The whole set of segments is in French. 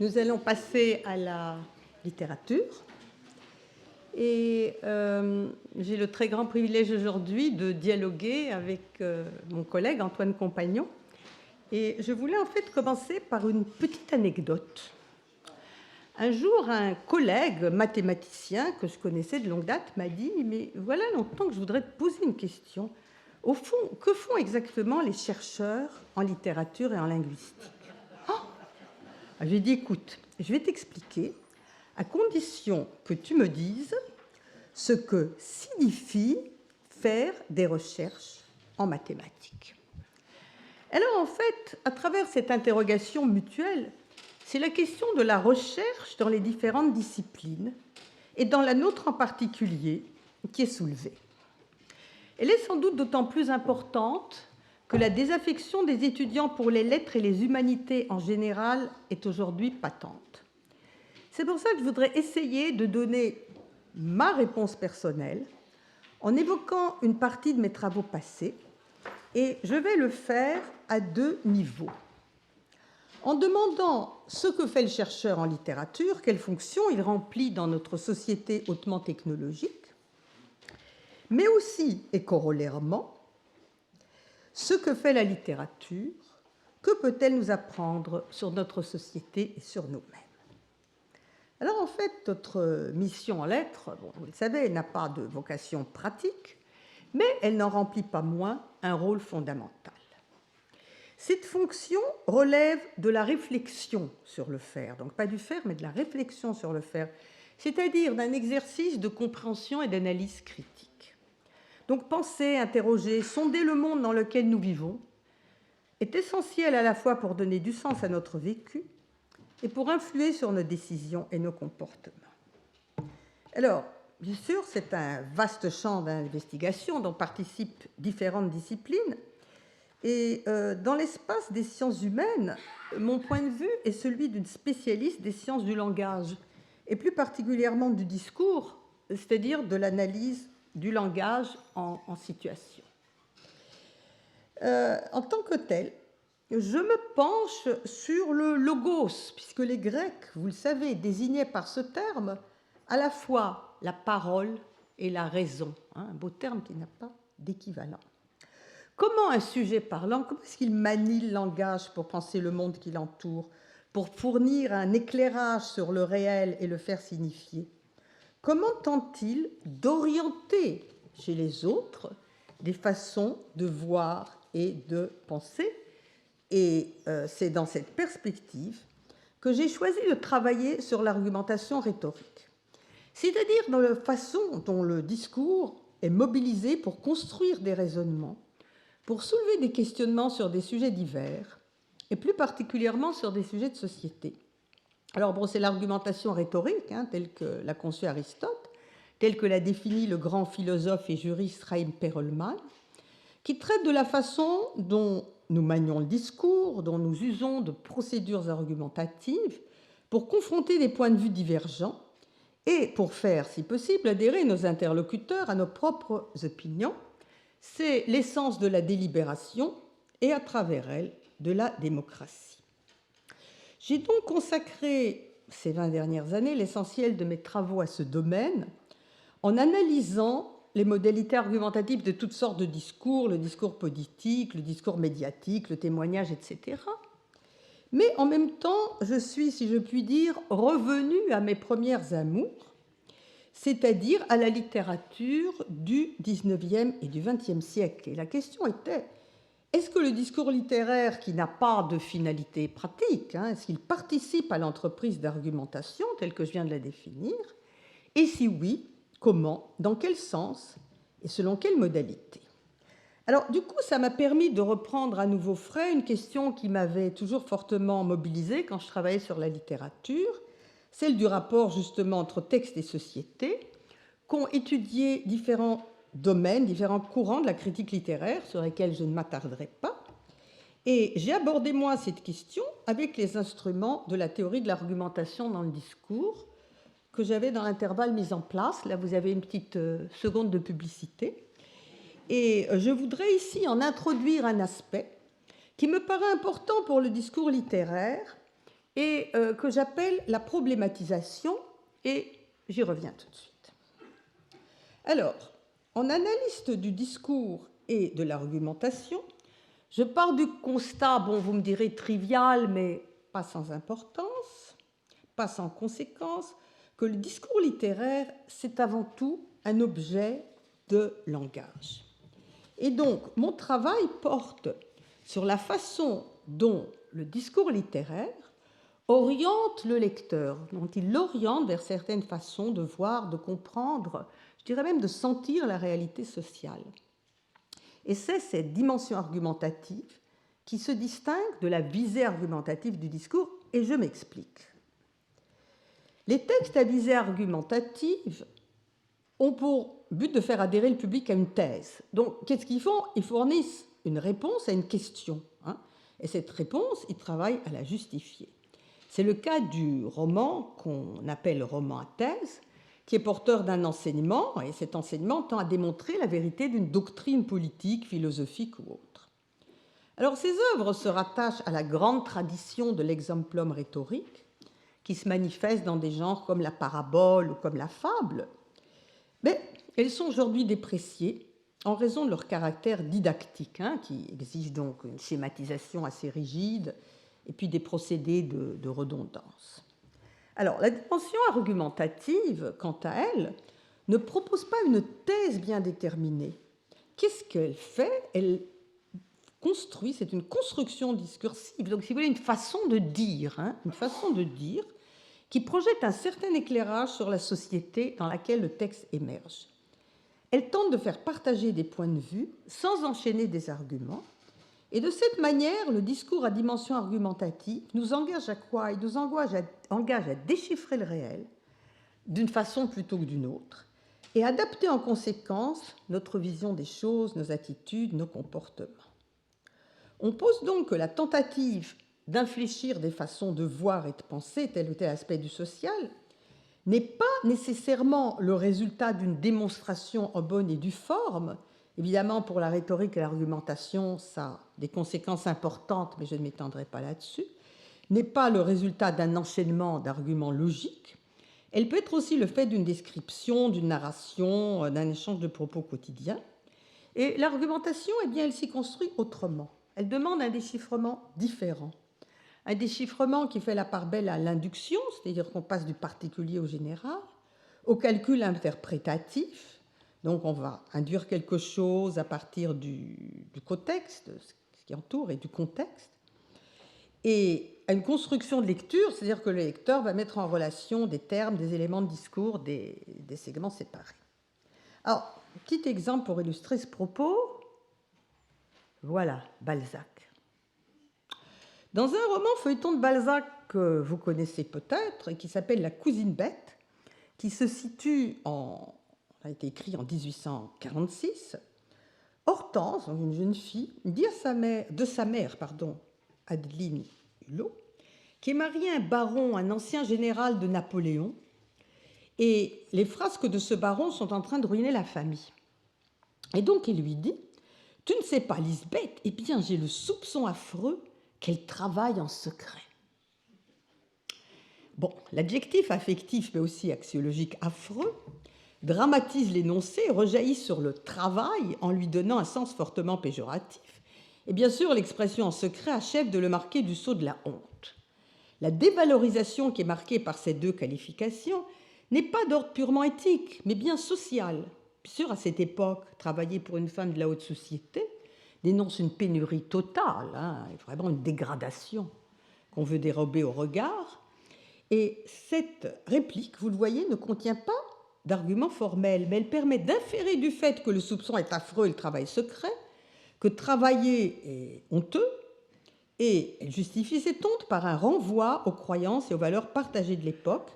Nous allons passer à la littérature. Et j'ai le très grand privilège aujourd'hui de dialoguer avec mon collègue Antoine Compagnon. Et je voulais en fait commencer par une petite anecdote. Un jour, un collègue mathématicien que je connaissais de longue date m'a dit « Mais voilà longtemps que je voudrais te poser une question. Au fond, que font exactement les chercheurs en littérature et en linguistique ?» Je lui ai dit « Écoute, je vais t'expliquer, à condition que tu me dises ce que signifie faire des recherches en mathématiques. » Alors en fait, à travers cette interrogation mutuelle, c'est la question de la recherche dans les différentes disciplines, et dans la nôtre en particulier, qui est soulevée. Elle est sans doute d'autant plus importante que la désaffection des étudiants pour les lettres et les humanités en général est aujourd'hui patente. C'est pour ça que je voudrais essayer de donner ma réponse personnelle en évoquant une partie de mes travaux passés, et je vais le faire à deux niveaux. En demandant ce que fait le chercheur en littérature, quelle fonction il remplit dans notre société hautement technologique, mais aussi, et corollairement, ce que fait la littérature, que peut-elle nous apprendre sur notre société et sur nous-mêmes. Alors en fait, notre mission en lettres, bon, vous le savez, elle n'a pas de vocation pratique, mais elle n'en remplit pas moins un rôle fondamental. Cette fonction relève de la réflexion sur le faire, donc pas du faire, mais de la réflexion sur le faire, c'est-à-dire d'un exercice de compréhension et d'analyse critique. Donc penser, interroger, sonder le monde dans lequel nous vivons est essentiel à la fois pour donner du sens à notre vécu et pour influer sur nos décisions et nos comportements. Alors, bien sûr, c'est un vaste champ d'investigation dont participent différentes disciplines. Et dans l'espace des sciences humaines, mon point de vue est celui d'une spécialiste des sciences du langage, et plus particulièrement du discours, c'est-à-dire de l'analyse du langage en situation. En tant que tel, je me penche sur le logos, puisque les Grecs, vous le savez, désignaient par ce terme à la fois la parole et la raison, un beau terme qui n'a pas d'équivalent. Comment un sujet parlant, comment est-ce qu'il manie le langage pour penser le monde qui l'entoure, pour fournir un éclairage sur le réel et le faire signifier? Comment tente-t-il d'orienter chez les autres des façons de voir et de penser? Et c'est dans cette perspective que j'ai choisi de travailler sur l'argumentation rhétorique, c'est-à-dire dans la façon dont le discours est mobilisé pour construire des raisonnements, pour soulever des questionnements sur des sujets divers, et plus particulièrement sur des sujets de société. Alors bon, c'est l'argumentation rhétorique, telle que l'a conçue Aristote, telle que l'a définie le grand philosophe et juriste Chaim Perelman, qui traite de la façon dont nous manions le discours, dont nous usons de procédures argumentatives pour confronter des points de vue divergents et pour faire, si possible, adhérer nos interlocuteurs à nos propres opinions. C'est l'essence de la délibération et, à travers elle, de la démocratie. J'ai donc consacré ces 20 dernières années l'essentiel de mes travaux à ce domaine en analysant les modalités argumentatives de toutes sortes de discours, le discours politique, le discours médiatique, le témoignage, etc. Mais en même temps, je suis, si je puis dire, revenue à mes premières amours, c'est-à-dire à la littérature du XIXe et du XXe siècle. Et la question était, est-ce que le discours littéraire, qui n'a pas de finalité pratique, est-ce qu'il participe à l'entreprise d'argumentation, telle que je viens de la définir? Et si oui, comment, dans quel sens et selon quelle modalité? Alors, du coup, ça m'a permis de reprendre à nouveau frais une question qui m'avait toujours fortement mobilisée quand je travaillais sur la littérature, celle du rapport justement entre texte et société, qu'ont étudié différents domaines, différents courants de la critique littéraire, sur lesquels je ne m'attarderai pas. Et j'ai abordé, moi, cette question avec les instruments de la théorie de l'argumentation dans le discours, que j'avais dans l'intervalle mis en place. Là, vous avez une petite seconde de publicité. Et je voudrais ici en introduire un aspect qui me paraît important pour le discours littéraire et que j'appelle la problématisation, et j'y reviens tout de suite. Alors, en analyste du discours et de l'argumentation, je pars du constat, bon, vous me direz trivial, mais pas sans importance, pas sans conséquence, que le discours littéraire, c'est avant tout un objet de langage. Et donc, mon travail porte sur la façon dont le discours littéraire oriente le lecteur, dont il l'oriente vers certaines façons de voir, de comprendre, je dirais même de sentir la réalité sociale. Et c'est cette dimension argumentative qui se distingue de la visée argumentative du discours, et je m'explique. Les textes à visée argumentative ont pour but de faire adhérer le public à une thèse. Donc, qu'est-ce qu'ils font? Ils fournissent une réponse à une question, et cette réponse, ils travaillent à la justifier. C'est le cas du roman qu'on appelle roman à thèse, qui est porteur d'un enseignement, et cet enseignement tend à démontrer la vérité d'une doctrine politique, philosophique ou autre. Alors, ces œuvres se rattachent à la grande tradition de l'exemplum rhétorique, qui se manifeste dans des genres comme la parabole ou comme la fable, mais elles sont aujourd'hui dépréciées en raison de leur caractère didactique, qui exige donc une schématisation assez rigide et puis des procédés de redondance. Alors, la dimension argumentative, quant à elle, ne propose pas une thèse bien déterminée. Qu'est-ce qu'elle fait? Elle construit, c'est une construction discursive, donc si vous voulez, une façon de dire, qui projette un certain éclairage sur la société dans laquelle le texte émerge. Elle tente de faire partager des points de vue sans enchaîner des arguments, et de cette manière, le discours à dimension argumentative nous engage à quoi? Il nous engage à déchiffrer le réel d'une façon plutôt que d'une autre, et adapter en conséquence notre vision des choses, nos attitudes, nos comportements. On pose donc que la tentative d'infléchir des façons de voir et de penser tel ou tel aspect du social n'est pas nécessairement le résultat d'une démonstration en bonne et due forme. Évidemment, pour la rhétorique et l'argumentation, ça a des conséquences importantes, mais je ne m'étendrai pas là-dessus, n'est pas le résultat d'un enchaînement d'arguments logiques. Elle peut être aussi le fait d'une description, d'une narration, d'un échange de propos quotidiens. Et l'argumentation, eh bien, elle s'y construit autrement. Elle demande un déchiffrement différent. Un déchiffrement qui fait la part belle à l'induction, c'est-à-dire qu'on passe du particulier au général, au calcul interprétatif, donc on va induire quelque chose à partir du contexte, ce qui entoure, et du contexte, et à une construction de lecture, c'est-à-dire que le lecteur va mettre en relation des termes, des éléments de discours, des segments séparés. Alors, petit exemple pour illustrer ce propos. Voilà, Balzac. Dans un roman feuilleton de Balzac que vous connaissez peut-être, et qui s'appelle La cousine bête, qui se situe a été écrit en 1846, Hortense, une jeune fille, dit de sa mère, Adeline Hulot, qui est mariée à un baron, un ancien général de Napoléon, et les frasques de ce baron sont en train de ruiner la famille. Et donc il lui dit: « Tu ne sais pas, Lisbeth, eh bien j'ai le soupçon affreux qu'elle travaille en secret. » Bon, l'adjectif affectif, mais aussi axiologique affreux, dramatise l'énoncé et rejaillit sur le travail en lui donnant un sens fortement péjoratif. Et bien sûr, l'expression en secret achève de le marquer du sceau de la honte. La dévalorisation qui est marquée par ces deux qualifications n'est pas d'ordre purement éthique, mais bien social. Bien sûr, à cette époque, travailler pour une femme de la haute société dénonce une pénurie totale, vraiment une dégradation qu'on veut dérober au regard. Et cette réplique, vous le voyez, ne contient pas d'argument formel, mais elle permet d'inférer du fait que le soupçon est affreux et le travail secret, que travailler est honteux, et elle justifie cette honte par un renvoi aux croyances et aux valeurs partagées de l'époque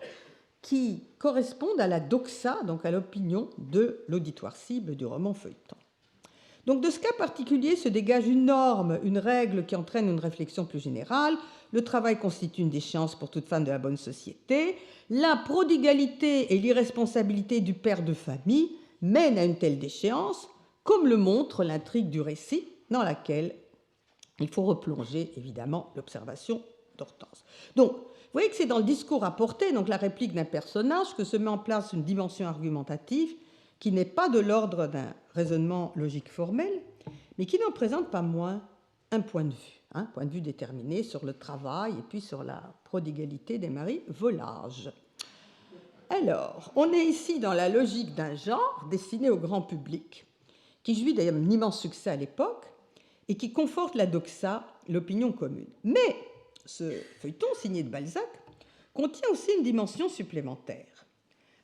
qui correspondent à la doxa, donc à l'opinion de l'auditoire cible du roman feuilleton. Donc de ce cas particulier se dégage une norme, une règle qui entraîne une réflexion plus générale. Le travail constitue une déchéance pour toute femme de la bonne société. La prodigalité et l'irresponsabilité du père de famille mènent à une telle déchéance, comme le montre l'intrigue du récit, dans laquelle il faut replonger évidemment l'observation d'Hortense. Donc, voyez que c'est dans le discours apporté, donc la réplique d'un personnage, que se met en place une dimension argumentative qui n'est pas de l'ordre d'un raisonnement logique formel, mais qui n'en présente pas moins un point de vue, un point de vue déterminé sur le travail et puis sur la prodigalité des maris volages. Alors, on est ici dans la logique d'un genre destiné au grand public, qui jouit d'ailleurs d'un immense succès à l'époque et qui conforte la doxa, l'opinion commune. Mais ce feuilleton signé de Balzac contient aussi une dimension supplémentaire.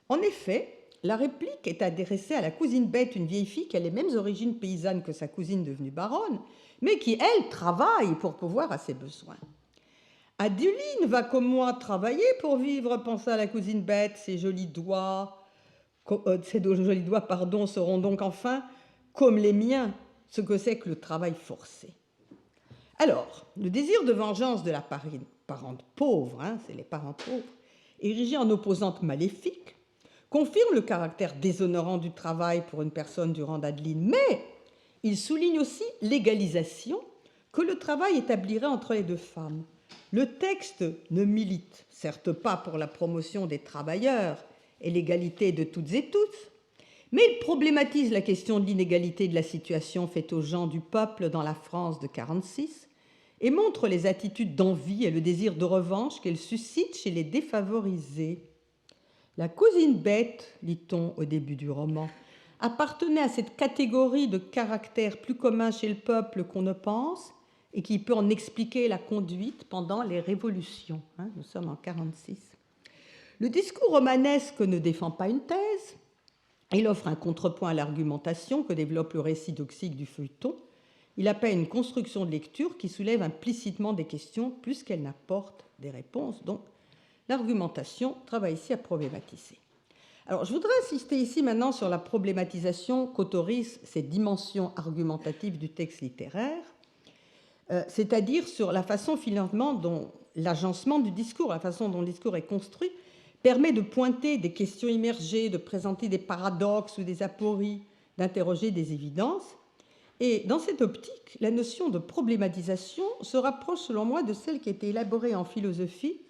En effet, la réplique est adressée à la cousine bête, une vieille fille qui a les mêmes origines paysannes que sa cousine devenue baronne, mais qui, elle, travaille pour pourvoir à ses besoins. Adeline va comme moi travailler pour vivre, pensa la cousine bête, ses jolis doigts, seront donc enfin, comme les miens, ce que c'est que le travail forcé. Alors, le désir de vengeance de la parente pauvre, c'est les parents pauvres, érigée en opposante maléfique, confirme le caractère déshonorant du travail pour une personne du rang d'Adeline, mais il souligne aussi l'égalisation que le travail établirait entre les deux femmes. Le texte ne milite certes pas pour la promotion des travailleurs et l'égalité de toutes et tous, mais il problématise la question de l'inégalité de la situation faite aux gens du peuple dans la France de 1946 et montre les attitudes d'envie et le désir de revanche qu'elle suscite chez les défavorisés. La cousine bête, lit-on au début du roman, appartenait à cette catégorie de caractères plus communs chez le peuple qu'on ne pense et qui peut en expliquer la conduite pendant les révolutions. Nous sommes en 1946. Le discours romanesque ne défend pas une thèse. Il offre un contrepoint à l'argumentation que développe le récit doxique du feuilleton. Il appelle une construction de lecture qui soulève implicitement des questions plus qu'elle n'apporte des réponses. Donc, l'argumentation travaille ici à problématiser. Alors, je voudrais insister ici maintenant sur la problématisation qu'autorisent ces dimensions argumentatives du texte littéraire, c'est-à-dire sur la façon finalement dont l'agencement du discours, la façon dont le discours est construit, permet de pointer des questions immergées, de présenter des paradoxes ou des apories, d'interroger des évidences. Et dans cette optique, la notion de problématisation se rapproche selon moi de celle qui a été élaborée en philosophie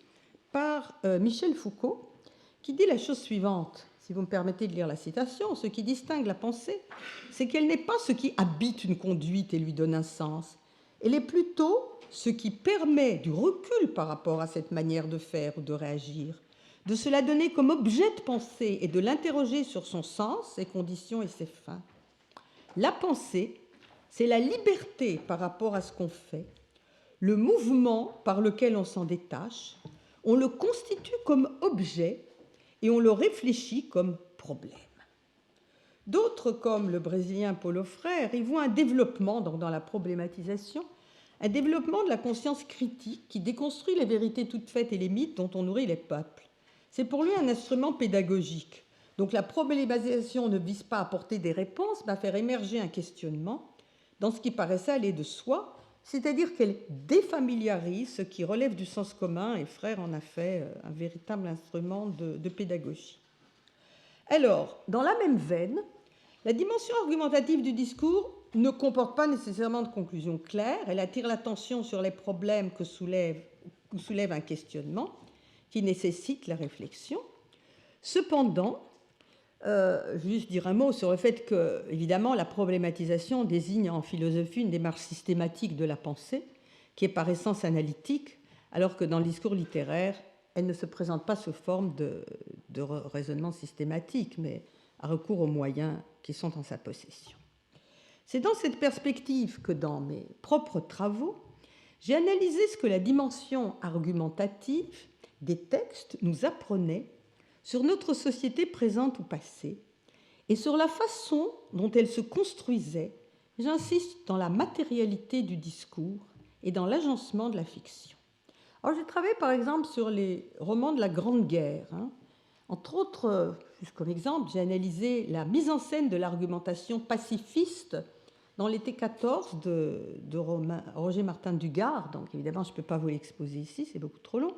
par Michel Foucault, qui dit la chose suivante, si vous me permettez de lire la citation: « Ce qui distingue la pensée, c'est qu'elle n'est pas ce qui habite une conduite et lui donne un sens, elle est plutôt ce qui permet du recul par rapport à cette manière de faire ou de réagir, de se la donner comme objet de pensée et de l'interroger sur son sens, ses conditions et ses fins. La pensée, c'est la liberté par rapport à ce qu'on fait, le mouvement par lequel on s'en détache, on le constitue comme objet et on le réfléchit comme problème. » D'autres, comme le Brésilien Paulo Freire, y voient un développement dans la problématisation, un développement de la conscience critique qui déconstruit les vérités toutes faites et les mythes dont on nourrit les peuples. C'est pour lui un instrument pédagogique. Donc la problématisation ne vise pas à apporter des réponses, mais à faire émerger un questionnement dans ce qui paraissait aller de soi, c'est-à-dire qu'elle défamiliarise ce qui relève du sens commun, et Freire en a fait un véritable instrument de pédagogie. Alors, dans la même veine, la dimension argumentative du discours ne comporte pas nécessairement de conclusion claire. Elle attire l'attention sur les problèmes que soulève un questionnement qui nécessite la réflexion. Cependant, juste dire un mot sur le fait que, évidemment, la problématisation désigne en philosophie une démarche systématique de la pensée qui est par essence analytique, alors que dans le discours littéraire, elle ne se présente pas sous forme de raisonnement systématique, mais a recours aux moyens qui sont en sa possession. C'est dans cette perspective que, dans mes propres travaux, j'ai analysé ce que la dimension argumentative des textes nous apprenait sur notre société présente ou passée et sur la façon dont elle se construisait, j'insiste, dans la matérialité du discours et dans l'agencement de la fiction. Alors, j'ai travaillé par exemple sur les romans de la Grande Guerre. Entre autres, juste comme exemple, j'ai analysé la mise en scène de l'argumentation pacifiste dans l'été 14 de Roger Martin Dugard. Donc évidemment, je ne peux pas vous l'exposer ici, c'est beaucoup trop long.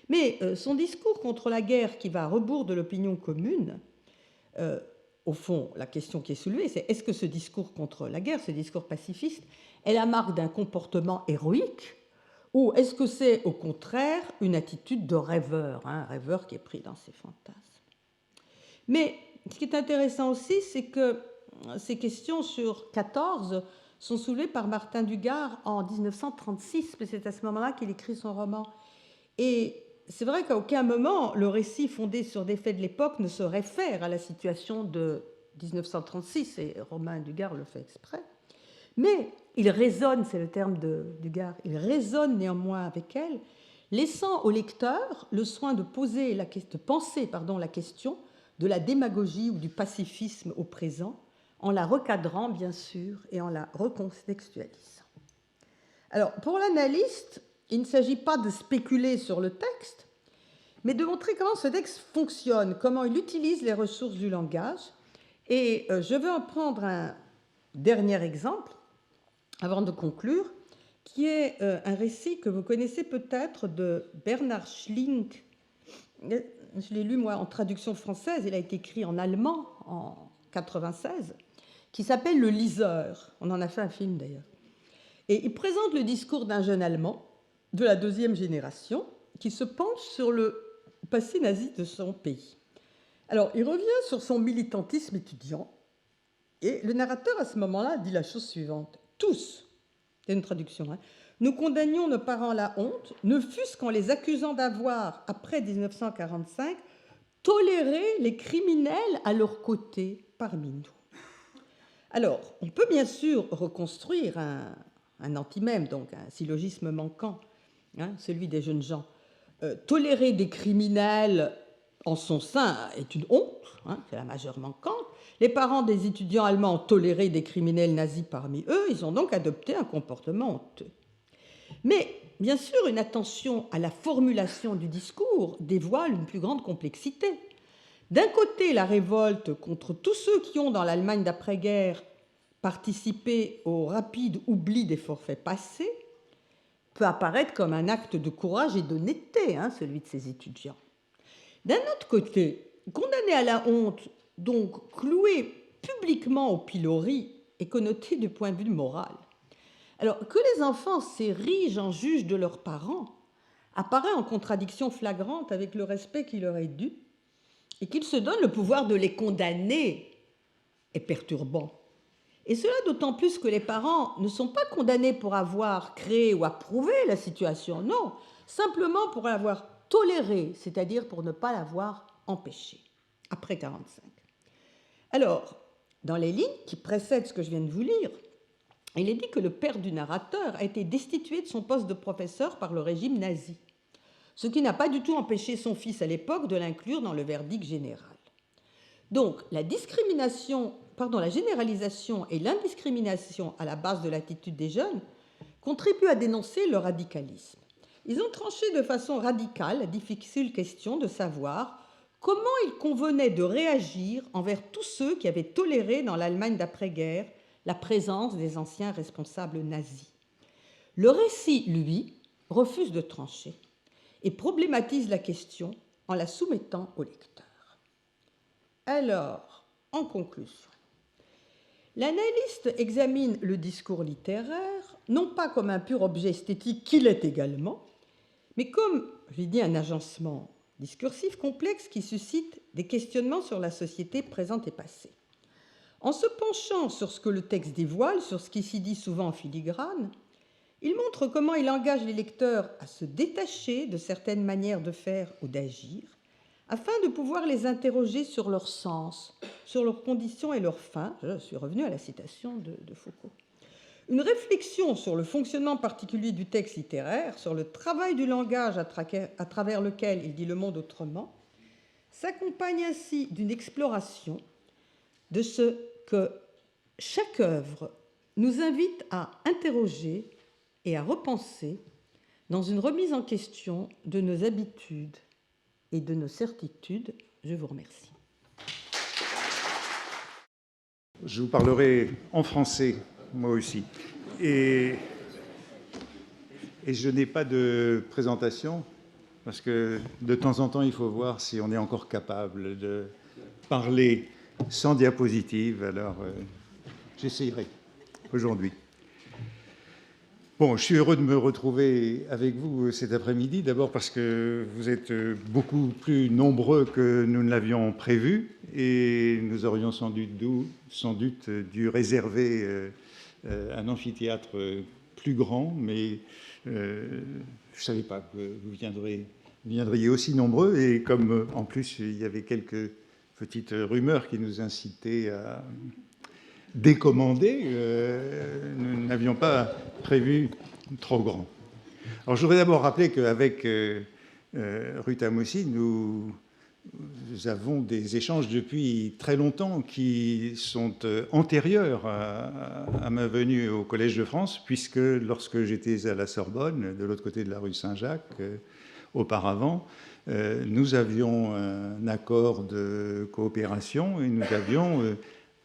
Mais son discours contre la guerre qui va à rebours de l'opinion commune, au fond, la question qui est soulevée, c'est est-ce que ce discours contre la guerre, ce discours pacifiste, est la marque d'un comportement héroïque Ou est-ce que c'est au contraire une attitude de rêveur, hein, un rêveur qui est pris dans ses fantasmes? Mais ce qui est intéressant aussi, c'est que ces questions sur 14 sont soulevées par Martin Dugard en 1936, parce que c'est à ce moment-là qu'il écrit son roman. Et c'est vrai qu'à aucun moment, le récit fondé sur des faits de l'époque ne se réfère à la situation de 1936, et Romain Dugard le fait exprès. Mais il résonne, c'est le terme de Dugard, il résonne néanmoins avec elle, laissant au lecteur le soin de penser la question de la démagogie ou du pacifisme au présent, en la recadrant bien sûr et en la recontextualisant. Alors pour l'analyste, il ne s'agit pas de spéculer sur le texte, mais de montrer comment ce texte fonctionne, comment il utilise les ressources du langage. Et je veux en prendre un dernier exemple avant de conclure, qui est un récit que vous connaissez peut-être de Bernhard Schlink. Je l'ai lu, moi, en traduction française. Il a été écrit en allemand en 1996, qui s'appelle Le Liseur. On en a fait un film, d'ailleurs. Et il présente le discours d'un jeune Allemand de la deuxième génération qui se penche sur le passé nazi de son pays. Alors, il revient sur son militantisme étudiant, et le narrateur, à ce moment-là, dit la chose suivante. Tous, c'est une traduction, hein, nous condamnions nos parents à la honte, ne fût-ce qu'en les accusant d'avoir, après 1945, toléré les criminels à leur côté parmi nous. Alors, on peut bien sûr reconstruire un antimème, donc un syllogisme manquant, hein, celui des jeunes gens. Tolérer des criminels en son sein est une honte, hein, c'est la majeure manquante. Les parents des étudiants allemands ont toléré des criminels nazis parmi eux, ils ont donc adopté un comportement honteux. Mais bien sûr, une attention à la formulation du discours dévoile une plus grande complexité. D'un côté, la révolte contre tous ceux qui ont, dans l'Allemagne d'après-guerre, participé au rapide oubli des forfaits passés, peut apparaître comme un acte de courage et d'honnêteté, hein, celui de ces étudiants. D'un autre côté, condamner à la honte, donc cloué publiquement au pilori, est connoté du point de vue moral. Alors que les enfants s'érigent en juges de leurs parents apparaît en contradiction flagrante avec le respect qui leur est dû, et qu'ils se donnent le pouvoir de les condamner est perturbant. Et cela d'autant plus que les parents ne sont pas condamnés pour avoir créé ou approuvé la situation, non, simplement pour l'avoir tolérée, c'est-à-dire pour ne pas l'avoir empêchée, après 1945. Alors, dans les lignes qui précèdent ce que je viens de vous lire, il est dit que le père du narrateur a été destitué de son poste de professeur par le régime nazi, ce qui n'a pas du tout empêché son fils à l'époque de l'inclure dans le verdict général. Donc, la généralisation et l'indiscrimination à la base de l'attitude des jeunes contribuent à dénoncer le radicalisme. Ils ont tranché de façon radicale la difficile question de savoir comment il convenait de réagir envers tous ceux qui avaient toléré dans l'Allemagne d'après-guerre la présence des anciens responsables nazis. Le récit, lui, refuse de trancher et problématise la question en la soumettant au lecteur. Alors, en conclusion, l'analyste examine le discours littéraire non pas comme un pur objet esthétique qu'il est également, mais comme, je l'ai dit, un agencement discursif complexe qui suscite des questionnements sur la société présente et passée. En se penchant sur ce que le texte dévoile, sur ce qui s'y dit souvent en filigrane, il montre comment il engage les lecteurs à se détacher de certaines manières de faire ou d'agir, afin de pouvoir les interroger sur leur sens, sur leurs conditions et leurs fins. Je suis revenu à la citation de Foucault. Une réflexion sur le fonctionnement particulier du texte littéraire, sur le travail du langage à travers lequel il dit le monde autrement, s'accompagne ainsi d'une exploration de ce que chaque œuvre nous invite à interroger et à repenser dans une remise en question de nos habitudes et de nos certitudes. Je vous remercie. Je vous parlerai en français, moi aussi. Et je n'ai pas de présentation, parce que de temps en temps, il faut voir si on est encore capable de parler sans diapositive. Alors, j'essayerai aujourd'hui. Bon, je suis heureux de me retrouver avec vous cet après-midi, d'abord parce que vous êtes beaucoup plus nombreux que nous ne l'avions prévu, et nous aurions sans doute dû réserver un amphithéâtre plus grand, mais je ne savais pas que vous viendriez aussi nombreux, et comme en plus il y avait quelques petites rumeurs qui nous incitaient à décommandé, nous n'avions pas prévu trop grand. Alors je voudrais d'abord rappeler qu'avec Ruth Hamoussy, nous avons des échanges depuis très longtemps qui sont antérieurs à ma venue au Collège de France, puisque lorsque j'étais à la Sorbonne, de l'autre côté de la rue Saint-Jacques, auparavant, nous avions un accord de coopération et nous avions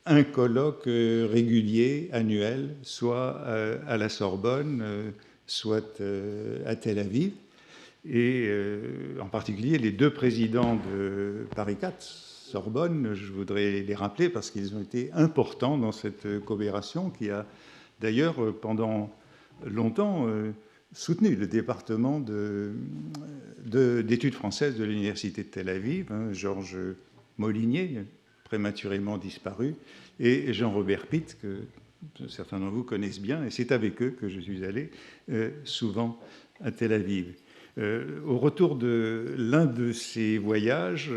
un colloque régulier, annuel, soit à la Sorbonne, soit à Tel Aviv. Et en particulier, les deux présidents de Paris 4, Sorbonne, je voudrais les rappeler parce qu'ils ont été importants dans cette coopération qui a d'ailleurs pendant longtemps soutenu le département d'études françaises de l'Université de Tel Aviv, Georges Molinier, prématurément disparu, et Jean-Robert Pitt, que certains d'entre vous connaissent bien, et c'est avec eux que je suis allé souvent à Tel Aviv. Au retour de l'un de ces voyages,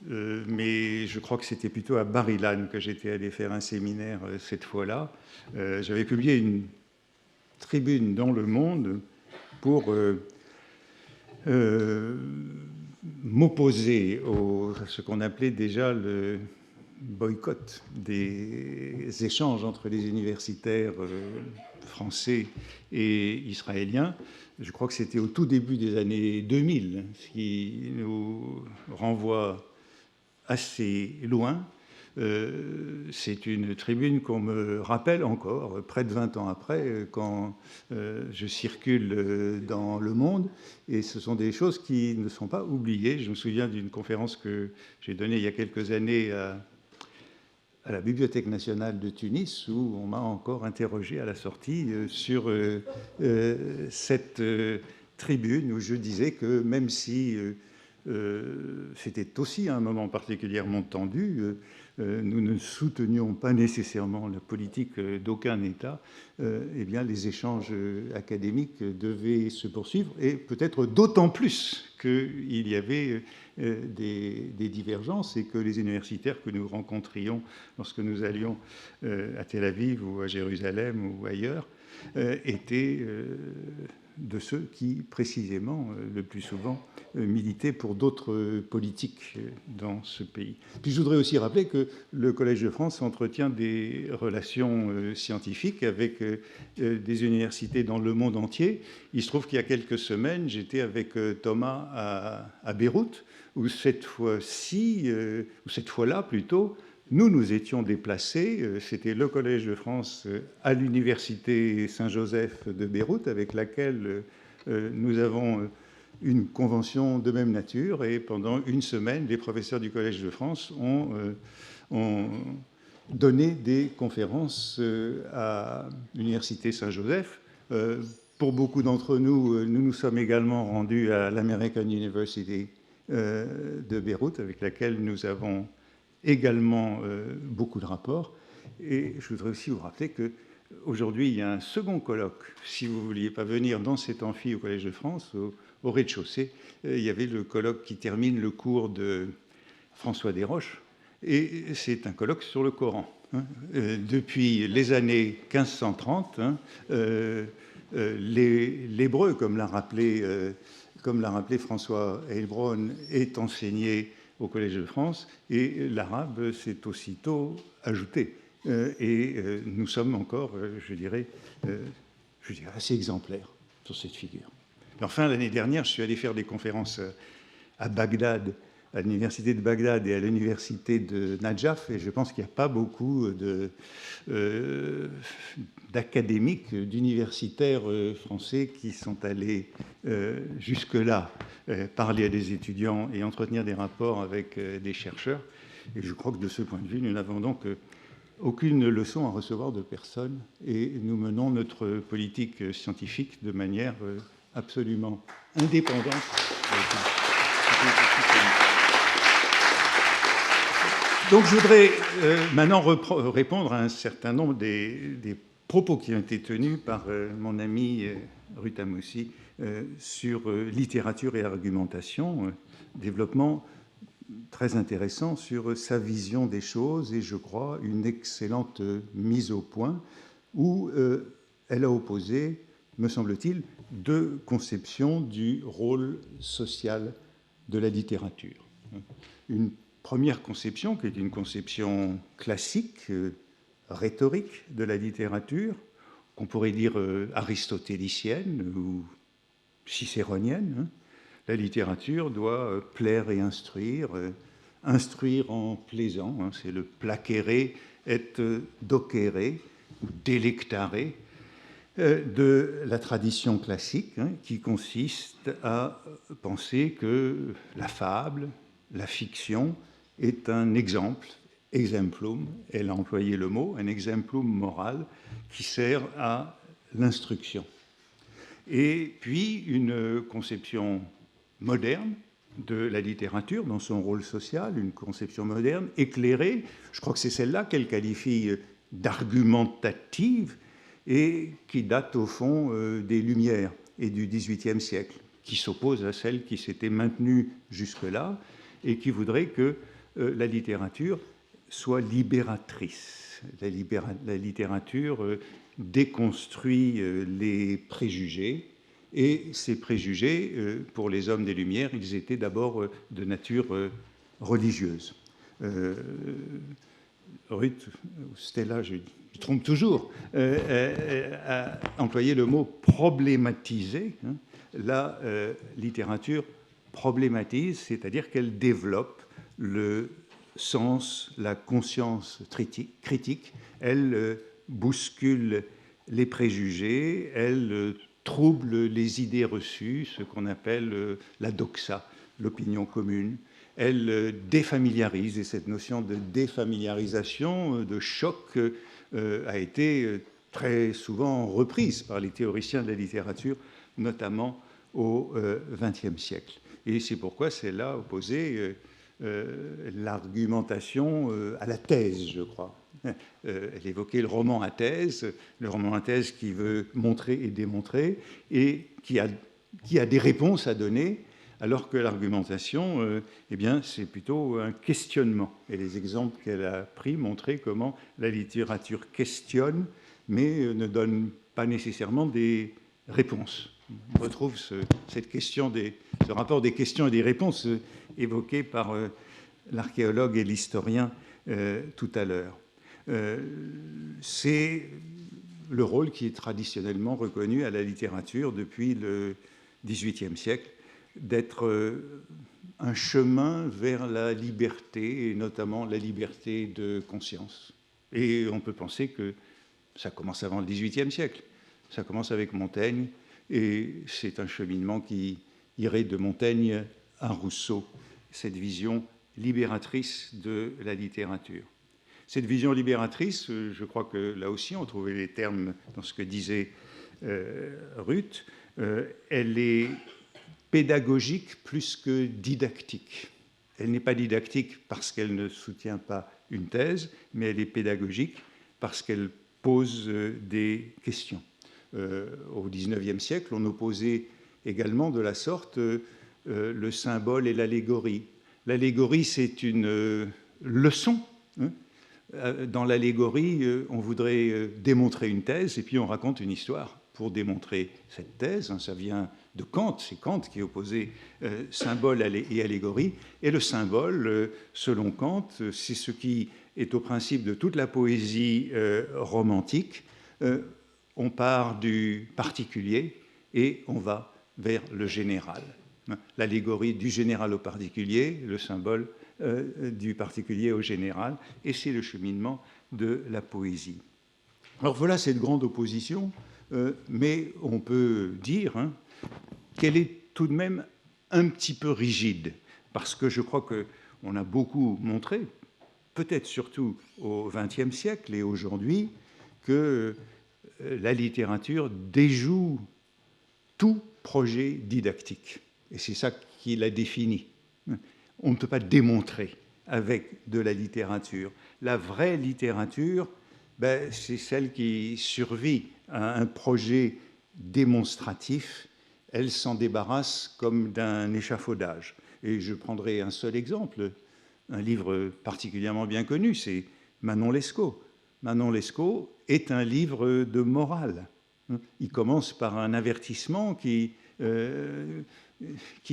mais je crois que c'était plutôt à Bar-Ilan que j'étais allé faire un séminaire cette fois-là, j'avais publié une tribune dans Le Monde pour m'opposer à ce qu'on appelait déjà le boycott des échanges entre les universitaires français et israéliens. Je crois que c'était au tout début des années 2000, ce qui nous renvoie assez loin. C'est une tribune qu'on me rappelle encore, près de 20 ans après, quand je circule dans le monde, et ce sont des choses qui ne sont pas oubliées. Je me souviens d'une conférence que j'ai donnée il y a quelques années à la Bibliothèque nationale de Tunis, où on m'a encore interrogé à la sortie sur cette tribune, où je disais que même si c'était aussi un moment particulièrement tendu, nous ne soutenions pas nécessairement la politique d'aucun État, eh bien, les échanges académiques devaient se poursuivre, et peut-être d'autant plus qu'il y avait des divergences, et que les universitaires que nous rencontrions lorsque nous allions à Tel Aviv ou à Jérusalem ou ailleurs étaient de ceux qui, précisément, le plus souvent, militaient pour d'autres politiques dans ce pays. Puis je voudrais aussi rappeler que le Collège de France entretient des relations scientifiques avec des universités dans le monde entier. Il se trouve qu'il y a quelques semaines, j'étais avec Thomas à Beyrouth, où cette fois-ci, ou cette fois-là plutôt, nous étions déplacés, c'était le Collège de France à l'Université Saint-Joseph de Beyrouth, avec laquelle nous avons une convention de même nature, et pendant une semaine, les professeurs du Collège de France ont donné des conférences à l'Université Saint-Joseph. Pour beaucoup d'entre nous, nous nous sommes également rendus à l'American University de Beyrouth, avec laquelle nous avons également beaucoup de rapports. Et je voudrais aussi vous rappeler qu'aujourd'hui, il y a un second colloque. Si vous ne vouliez pas venir dans cet amphi au Collège de France, au rez-de-chaussée, il y avait le colloque qui termine le cours de François Desroches, et c'est un colloque sur le Coran. Depuis les années 1530, l'hébreu, comme l'a rappelé François Heilbronn, est enseigné au Collège de France, et l'arabe s'est aussitôt ajouté. Et nous sommes encore, je dirais, assez exemplaires sur cette figure. Et enfin, l'année dernière, je suis allé faire des conférences à Bagdad, à l'université de Bagdad et à l'université de Najaf, et je pense qu'il n'y a pas beaucoup d'académiques, d'universitaires français qui sont allés jusque-là parler à des étudiants et entretenir des rapports avec des chercheurs. Et je crois que de ce point de vue, nous n'avons donc aucune leçon à recevoir de personne et nous menons notre politique scientifique de manière absolument indépendante. Donc je voudrais maintenant répondre à un certain nombre des propos qui ont été tenus par mon ami Ruth Amoussi sur littérature et argumentation, développement très intéressant sur sa vision des choses et je crois une excellente mise au point où elle a opposé, me semble-t-il, deux conceptions du rôle social de la littérature. Une première conception, qui est une conception classique, rhétorique de la littérature, qu'on pourrait dire aristotélicienne ou cicéronienne. La littérature doit plaire et instruire, instruire en plaisant, c'est le placere et docere, ou délectare, de la tradition classique, qui consiste à penser que la fable, la fiction, est un exemple, exemplum, elle a employé le mot, un exemplum moral qui sert à l'instruction. Et puis une conception moderne de la littérature dans son rôle social, une conception moderne, éclairée, je crois que c'est celle-là qu'elle qualifie d'argumentative et qui date au fond des Lumières et du XVIIIe siècle, qui s'oppose à celle qui s'était maintenue jusque-là et qui voudrait que la littérature soit libératrice. La littérature déconstruit les préjugés, et ces préjugés, pour les hommes des Lumières, ils étaient d'abord de nature religieuse. Ruth, Stella, je trompe toujours, a employé le mot problématiser. La littérature problématise, c'est-à-dire qu'elle développe le sens, la conscience critique, elle bouscule les préjugés, elle trouble les idées reçues, ce qu'on appelle la doxa, l'opinion commune. Elle défamiliarise, et cette notion de défamiliarisation, de choc, a été très souvent reprise par les théoriciens de la littérature, notamment au XXe siècle. Et c'est pourquoi celle-là opposait l'argumentation à la thèse, je crois. Elle évoquait le roman à thèse qui veut montrer et démontrer, et qui a des réponses à donner, alors que l'argumentation, eh bien, c'est plutôt un questionnement. Et les exemples qu'elle a pris montraient comment la littérature questionne, mais ne donne pas nécessairement des réponses. On retrouve ce rapport des questions et des réponses évoqué par l'archéologue et l'historien tout à l'heure. C'est le rôle qui est traditionnellement reconnu à la littérature depuis le XVIIIe siècle, d'être un chemin vers la liberté, et notamment la liberté de conscience. Et on peut penser que ça commence avant le XVIIIe siècle. Ça commence avec Montaigne, et c'est un cheminement qui irait de Montaigne à Rousseau, cette vision libératrice de la littérature. Cette vision libératrice, je crois que là aussi on trouvait les termes dans ce que disait Ruth, elle est pédagogique plus que didactique. Elle n'est pas didactique parce qu'elle ne soutient pas une thèse, mais elle est pédagogique parce qu'elle pose des questions. Au XIXe siècle, on opposait également de la sorte le symbole et l'allégorie. L'allégorie, c'est une leçon. Dans l'allégorie, on voudrait démontrer une thèse et puis on raconte une histoire pour démontrer cette thèse. Ça vient de Kant, c'est Kant qui opposait symbole et allégorie. Et le symbole, selon Kant, c'est ce qui est au principe de toute la poésie romantique. On part du particulier et on va vers le général. L'allégorie du général au particulier, le symbole du particulier au général, et c'est le cheminement de la poésie. Alors voilà cette grande opposition, mais on peut dire qu'elle est tout de même un petit peu rigide, parce que je crois qu'on a beaucoup montré, peut-être surtout au XXe siècle et aujourd'hui, que la littérature déjoue tout projet didactique. Et c'est ça qui la définit. On ne peut pas démontrer avec de la littérature. La vraie littérature, ben, c'est celle qui survit à un projet démonstratif. Elle s'en débarrasse comme d'un échafaudage. Et je prendrai un seul exemple, un livre particulièrement bien connu, c'est Manon Lescaut. Manon Lescaut est un livre de morale. Il commence par un avertissement qui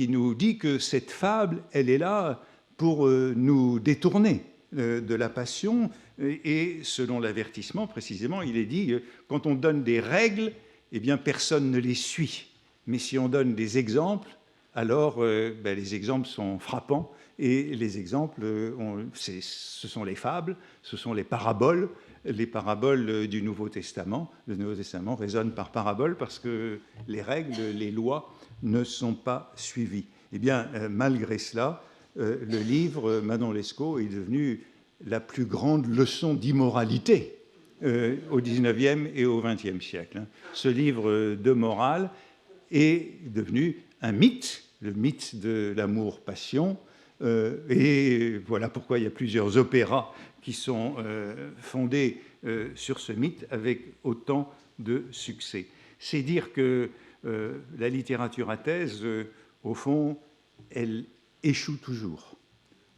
nous dit que cette fable, elle est là pour nous détourner de la passion. Et selon l'avertissement, précisément, il est dit, quand on donne des règles, eh bien, personne ne les suit. Mais si on donne des exemples, alors ben, les exemples sont frappants. Et les exemples, ce sont les fables, ce sont les paraboles du Nouveau Testament. Le Nouveau Testament résonne par paraboles parce que les règles, les lois ne sont pas suivies. Eh bien, malgré cela, le livre Manon Lescaut est devenu la plus grande leçon d'immoralité au XIXe et au XXe siècle. Ce livre de morale est devenu un mythe, le mythe de l'amour-passion, et voilà pourquoi il y a plusieurs opéras qui sont fondés sur ce mythe avec autant de succès. C'est dire que la littérature à thèse, au fond, elle échoue toujours.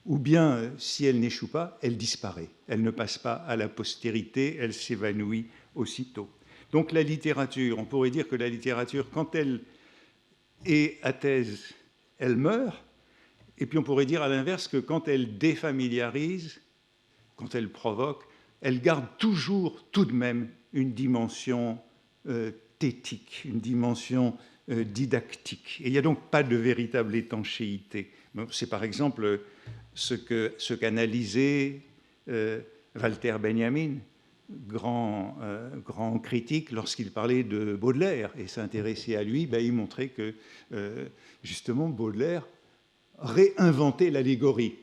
Ou bien, si elle n'échoue pas, elle disparaît. Elle ne passe pas à la postérité, elle s'évanouit aussitôt. Donc la littérature, on pourrait dire que la littérature, quand elle est à thèse, elle meurt. Et puis on pourrait dire à l'inverse que quand elle défamiliarise, quand elle provoque, elle garde toujours tout de même une dimension thétique, une dimension didactique. Et il n'y a donc pas de véritable étanchéité. C'est par exemple ce qu'analysait Walter Benjamin, grand critique, lorsqu'il parlait de Baudelaire et s'intéressait à lui, ben, il montrait que justement Baudelaire réinventait l'allégorie.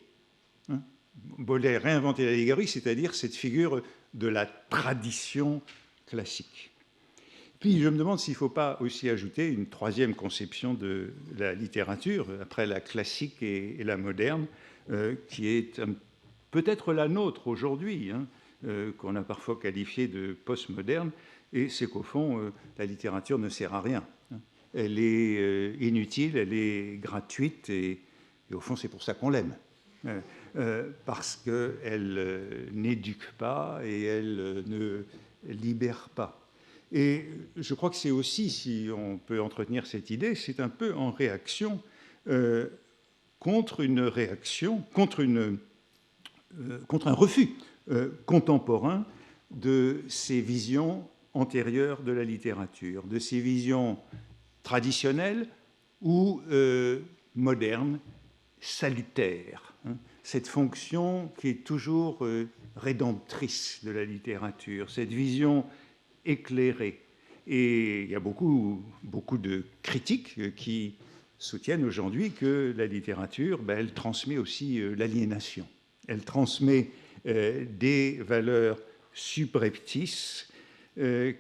Baudelaire réinventait l'allégorie, c'est-à-dire cette figure de la tradition classique. Puis je me demande s'il ne faut pas aussi ajouter une troisième conception de la littérature, après la classique et la moderne, qui est peut-être la nôtre aujourd'hui, qu'on a parfois qualifiée de postmoderne, et c'est qu'au fond, la littérature ne sert à rien. Elle est inutile, elle est gratuite, et au fond, c'est pour ça qu'on l'aime. Parce qu'elle n'éduque pas et elle ne libère pas. Et je crois que c'est aussi, si on peut entretenir cette idée, c'est un peu en réaction contre un refus contemporain de ces visions antérieures de la littérature, de ces visions traditionnelles ou modernes, salutaires. Cette fonction qui est toujours rédemptrice de la littérature, cette vision éclairée. Et il y a beaucoup de critiques qui soutiennent aujourd'hui que la littérature, ben, elle transmet aussi l'aliénation. Elle transmet des valeurs subreptices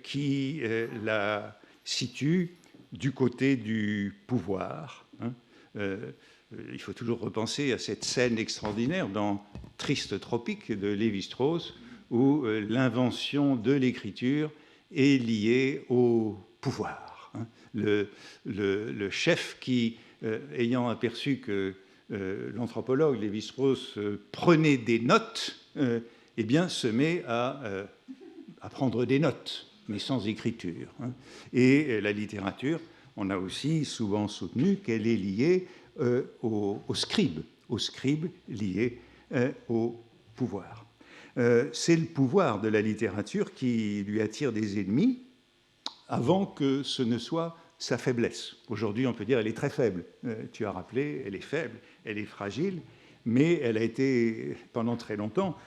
qui la situent du côté du pouvoir. Il faut toujours repenser à cette scène extraordinaire dans Triste Tropique de Lévi-Strauss, où l'invention de l'écriture est liée au pouvoir. Le chef qui, ayant aperçu que l'anthropologue Lévi-Strauss prenait des notes, eh bien, se met à prendre des notes, mais sans écriture. Et la littérature, on a aussi souvent soutenu qu'elle est liée aux scribes liés au pouvoir. C'est le pouvoir de la littérature qui lui attire des ennemis avant que ce ne soit sa faiblesse. Aujourd'hui, on peut dire qu'elle est très faible. Tu as rappelé, elle est faible, elle est fragile, mais elle a été pendant très longtemps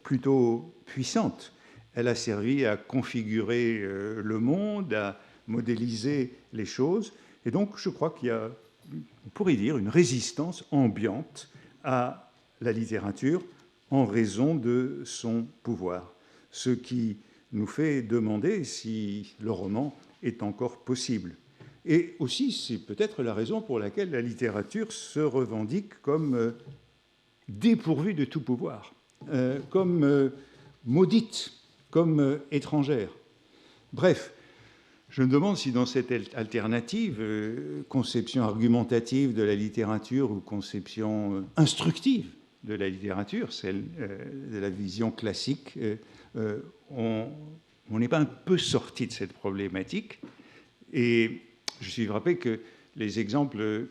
plutôt puissante. Elle a servi à configurer le monde, à modéliser les choses. Et donc, je crois qu'il y a, on pourrait dire, une résistance ambiante à la littérature en raison de son pouvoir. Ce qui nous fait demander si le roman est encore possible. Et aussi, c'est peut-être la raison pour laquelle la littérature se revendique comme dépourvue de tout pouvoir, comme maudite, comme étrangère. Bref, je me demande si dans cette alternative, conception argumentative de la littérature ou conception instructive de la littérature, celle de la vision classique, on n'est pas un peu sorti de cette problématique. Et je suis frappé que les exemples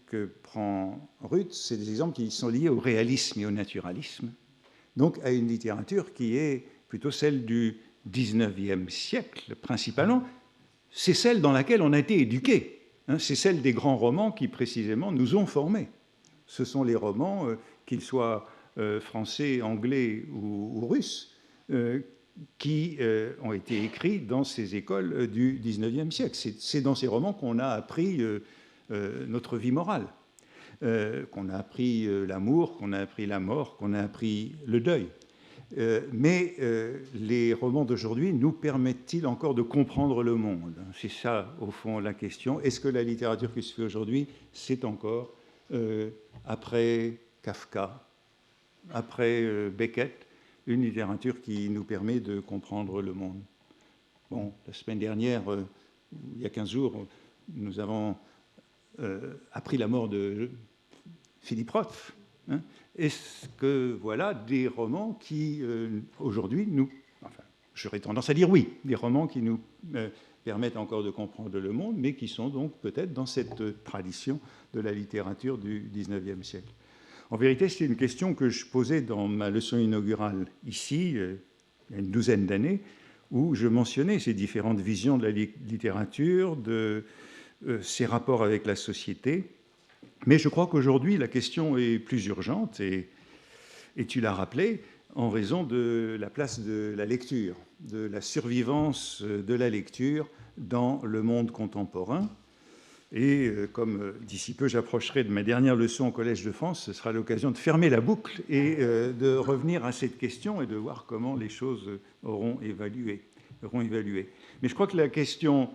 que prend Ruth, c'est des exemples qui sont liés au réalisme et au naturalisme, donc à une littérature qui est plutôt celle du XIXe siècle, principalement. C'est celle dans laquelle on a été éduqué. C'est celle des grands romans qui, précisément, nous ont formés. Ce sont les romans, qu'ils soient français, anglais ou russes, qui ont été écrits dans ces écoles du XIXe siècle. C'est dans ces romans qu'on a appris notre vie morale, qu'on a appris l'amour, qu'on a appris la mort, qu'on a appris le deuil. Mais les romans d'aujourd'hui nous permettent-ils encore de comprendre le monde? C'est ça, au fond, la question. Est-ce que la littérature qui se fait aujourd'hui, c'est encore, après Kafka, après Beckett, une littérature qui nous permet de comprendre le monde? Bon, la semaine dernière, il y a 15 jours, nous avons appris la mort de Philippe Roth. Est-ce que voilà des romans qui, aujourd'hui, nous... Enfin, j'aurais tendance à dire oui, des romans qui nous permettent encore de comprendre le monde, mais qui sont donc peut-être dans cette tradition de la littérature du XIXe siècle. En vérité, c'est une question que je posais dans ma leçon inaugurale ici, il y a une douzaine d'années, où je mentionnais ces différentes visions de la littérature, de ses rapports avec la société. Mais je crois qu'aujourd'hui, la question est plus urgente, et tu l'as rappelé, en raison de la place de la lecture, de la survivance de la lecture dans le monde contemporain. Et comme d'ici peu j'approcherai de ma dernière leçon au Collège de France, ce sera l'occasion de fermer la boucle et de revenir à cette question et de voir comment les choses auront évolué. Mais je crois que la question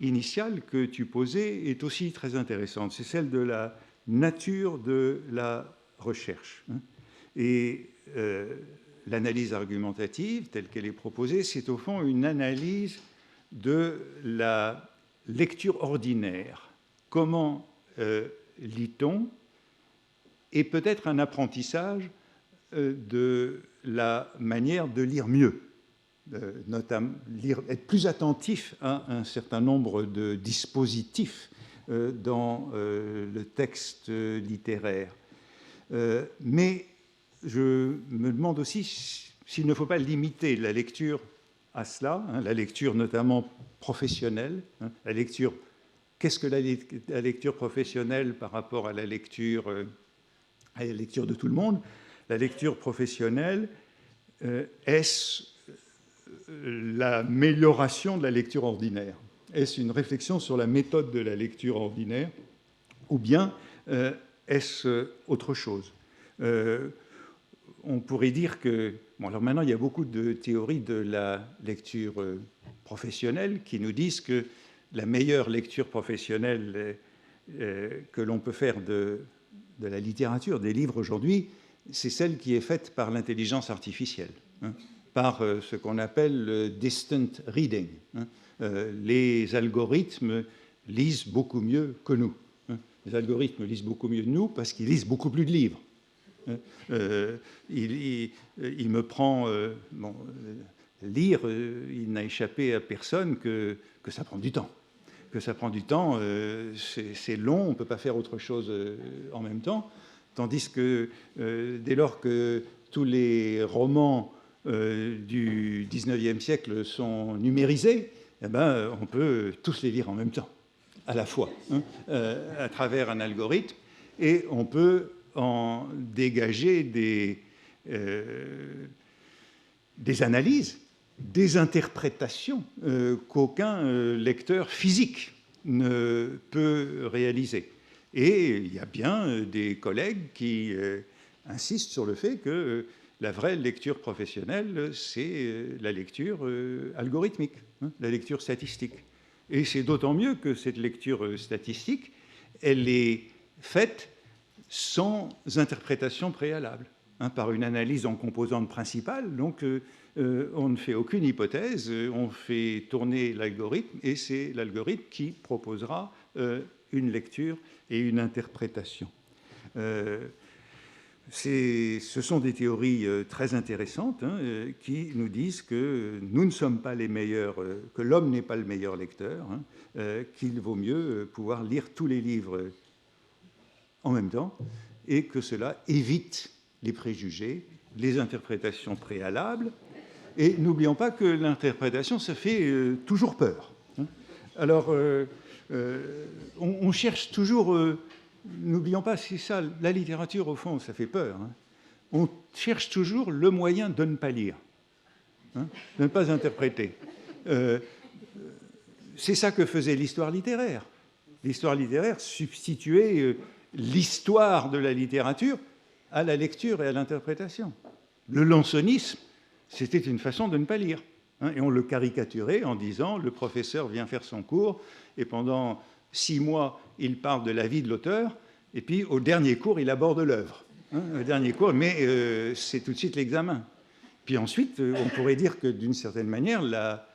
initiale que tu posais est aussi très intéressante. C'est celle de la nature de la recherche. Et l'analyse argumentative, telle qu'elle est proposée, c'est au fond une analyse de la lecture ordinaire. Comment lit-on? Et peut-être un apprentissage de la manière de lire mieux. Notamment être plus attentif à un certain nombre de dispositifs dans le texte littéraire. Mais je me demande aussi s'il ne faut pas limiter la lecture à cela, la lecture notamment professionnelle, la lecture. Qu'est-ce que la lecture professionnelle par rapport à la lecture de tout le monde? La lecture professionnelle, est-ce l'amélioration de la lecture ordinaire? Est-ce une réflexion sur la méthode de la lecture ordinaire? Ou bien est-ce autre chose? On pourrait dire que... Bon, alors maintenant, il y a beaucoup de théories de la lecture professionnelle qui nous disent que la meilleure lecture professionnelle que l'on peut faire de la littérature, des livres aujourd'hui, c'est celle qui est faite par l'intelligence artificielle, par ce qu'on appelle le distant reading. Les algorithmes lisent beaucoup mieux que nous. Les algorithmes lisent beaucoup mieux que nous parce qu'ils lisent beaucoup plus de livres. Il me prend... lire, il n'a échappé à personne que ça prend du temps. C'est long, on ne peut pas faire autre chose en même temps. Tandis que dès lors que tous les romans du XIXe siècle sont numérisés, eh ben, on peut tous les lire en même temps, à la fois, à travers un algorithme, et on peut en dégager des analyses, des interprétations qu'aucun lecteur physique ne peut réaliser. Et il y a bien des collègues qui insistent sur le fait que La vraie lecture professionnelle, c'est la lecture algorithmique, hein, la lecture statistique. Et c'est d'autant mieux que cette lecture statistique, elle est faite sans interprétation préalable, hein, par une analyse en composantes principales. Donc, on ne fait aucune hypothèse, on fait tourner l'algorithme, et c'est l'algorithme qui proposera une lecture et une interprétation. Ce sont des théories très intéressantes, hein, qui nous disent que nous ne sommes pas les meilleurs, que l'homme n'est pas le meilleur lecteur, hein, qu'il vaut mieux pouvoir lire tous les livres en même temps, et que cela évite les préjugés, les interprétations préalables. Et n'oublions pas que l'interprétation, ça fait toujours peur, hein. Alors, on cherche toujours... n'oublions pas, c'est ça, la littérature, au fond, ça fait peur, hein. On cherche toujours le moyen de ne pas lire, hein, de ne pas interpréter. C'est ça que faisait l'histoire littéraire. L'histoire littéraire substituait l'histoire de la littérature à la lecture et à l'interprétation. Le lansonisme, c'était une façon de ne pas lire, hein, et on le caricaturait en disant le professeur vient faire son cours et pendant 6 mois il parle de la vie de l'auteur et puis au dernier cours il aborde l'œuvre, hein, au dernier cours, mais c'est tout de suite l'examen. Puis ensuite on pourrait dire que d'une certaine manière la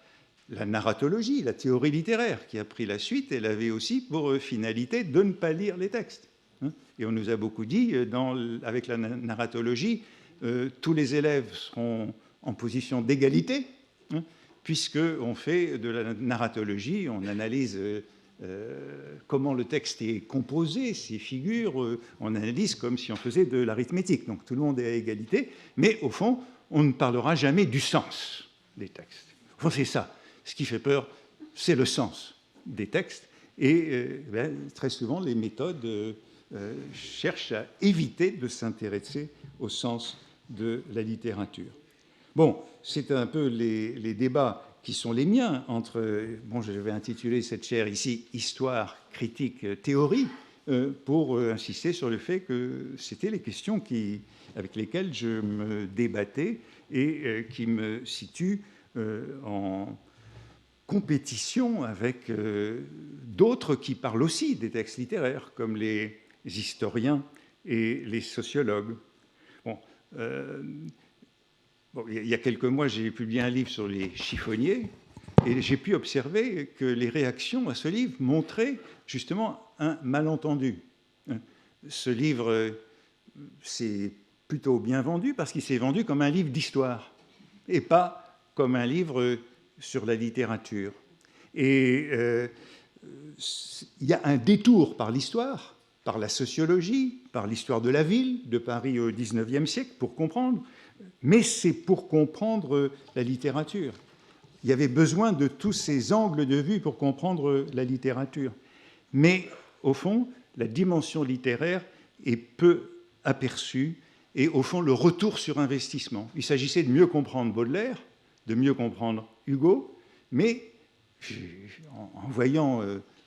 narratologie, la théorie littéraire qui a pris la suite, elle avait aussi pour finalité de ne pas lire les textes, hein. Et on nous a beaucoup dit avec la narratologie, tous les élèves seront en position d'égalité, hein, puisqu'on fait de la narratologie, on analyse comment le texte est composé, ses figures, on analyse comme si on faisait de l'arithmétique. Donc tout le monde est à égalité, mais au fond, on ne parlera jamais du sens des textes. Au fond, c'est ça. Ce qui fait peur, c'est le sens des textes. Et très souvent, les méthodes cherchent à éviter de s'intéresser au sens de la littérature. Bon, c'est un peu les débats qui sont les miens entre, bon, je vais intituler cette chaire ici « Histoire, critique, théorie », pour insister sur le fait que c'était les questions avec lesquelles je me débattais et qui me situent en compétition avec d'autres qui parlent aussi des textes littéraires, comme les historiens et les sociologues. Bon, il y a quelques mois, j'ai publié un livre sur les chiffonniers et j'ai pu observer que les réactions à ce livre montraient justement un malentendu. Ce livre s'est plutôt bien vendu parce qu'il s'est vendu comme un livre d'histoire et pas comme un livre sur la littérature. Et il y a un détour par l'histoire, par la sociologie, par l'histoire de la ville, de Paris au XIXe siècle, pour comprendre, mais c'est pour comprendre la littérature. Il y avait besoin de tous ces angles de vue pour comprendre la littérature. Mais, au fond, la dimension littéraire est peu aperçue, et, au fond, le retour sur investissement. Il s'agissait de mieux comprendre Baudelaire, de mieux comprendre Hugo, mais en voyant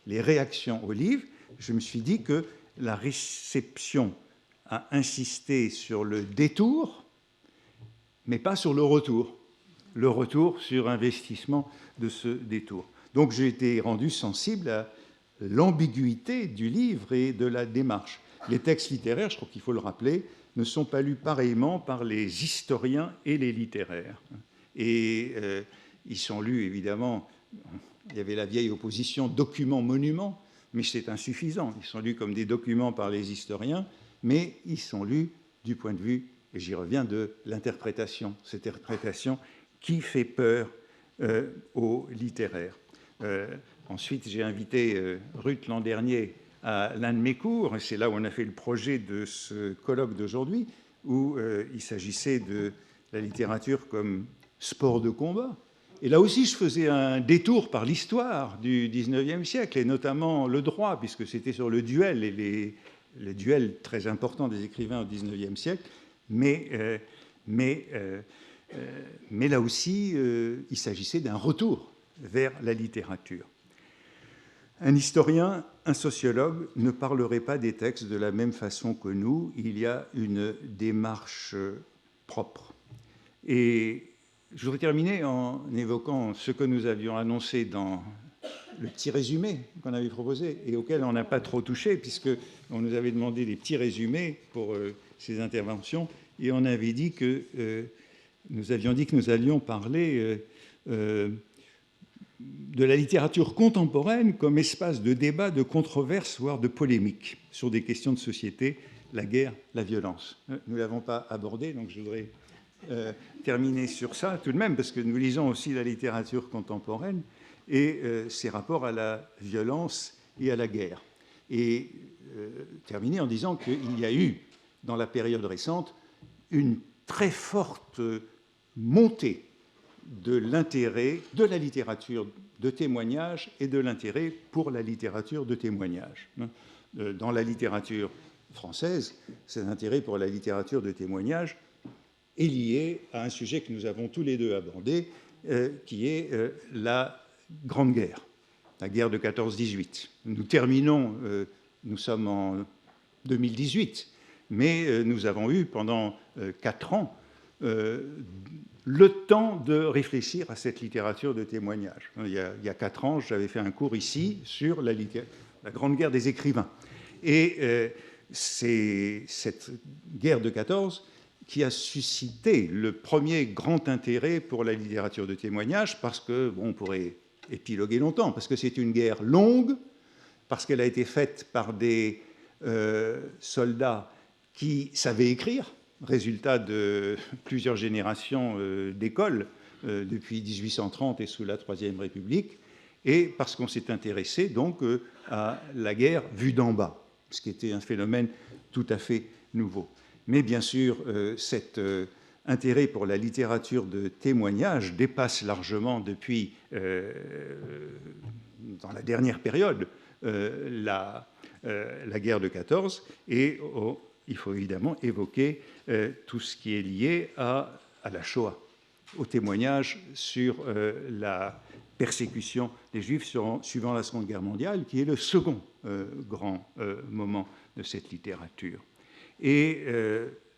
les réactions au livre, je me suis dit que la réception a insisté sur le détour, mais pas sur le retour sur investissement de ce détour. Donc j'ai été rendu sensible à l'ambiguïté du livre et de la démarche. Les textes littéraires, je crois qu'il faut le rappeler, ne sont pas lus pareillement par les historiens et les littéraires. Et ils sont lus, évidemment, il y avait la vieille opposition document-monument, mais c'est insuffisant. Ils sont lus comme des documents par les historiens, mais ils sont lus du point de vue, et j'y reviens, de l'interprétation, cette interprétation qui fait peur aux littéraires. Ensuite, j'ai invité Ruth l'an dernier à l'un de mes cours, et c'est là où on a fait le projet de ce colloque d'aujourd'hui, où il s'agissait de la littérature comme sport de combat. Et là aussi, je faisais un détour par l'histoire du XIXe siècle, et notamment le droit, puisque c'était sur le duel, et les duels très importants des écrivains au XIXe siècle, mais là aussi, il s'agissait d'un retour vers la littérature. Un historien, un sociologue ne parlerait pas des textes de la même façon que nous. Il y a une démarche propre. Et je voudrais terminer en évoquant ce que nous avions annoncé dans le petit résumé qu'on avait proposé et auquel on n'a pas trop touché, puisqu'on nous avait demandé des petits résumés pour ces interventions, et on avait dit que nous avions dit que nous allions parler de la littérature contemporaine comme espace de débat, de controverse, voire de polémique sur des questions de société, la guerre, la violence. Nous ne l'avons pas abordé, donc je voudrais terminer sur ça tout de même, parce que nous lisons aussi la littérature contemporaine et ses rapports à la violence et à la guerre. Et terminer en disant qu'il y a eu, dans la période récente, une très forte montée de l'intérêt de la littérature de témoignage et de l'intérêt pour la littérature de témoignage. Dans la littérature française, cet intérêt pour la littérature de témoignage est lié à un sujet que nous avons tous les deux abordé, qui est la Grande Guerre, la guerre de 14-18. Nous terminons, nous sommes en 2018, mais nous avons eu pendant 4 ans le temps de réfléchir à cette littérature de témoignage. Il y a 4 ans, j'avais fait un cours ici sur la Grande Guerre des écrivains. Et c'est cette guerre de 14 qui a suscité le premier grand intérêt pour la littérature de témoignage, parce que, bon, on pourrait épiloguer longtemps, parce que c'est une guerre longue, parce qu'elle a été faite par des soldats qui savaient écrire, résultat de plusieurs générations d'écoles depuis 1830 et sous la Troisième République, et parce qu'on s'est intéressé donc à la guerre vue d'en bas, ce qui était un phénomène tout à fait nouveau. Mais bien sûr, cet intérêt pour la littérature de témoignage dépasse largement depuis, dans la dernière période, la guerre de 14, et il faut évidemment évoquer tout ce qui est lié à la Shoah, au témoignage sur la persécution des Juifs suivant la Seconde Guerre mondiale, qui est le second grand moment de cette littérature. Et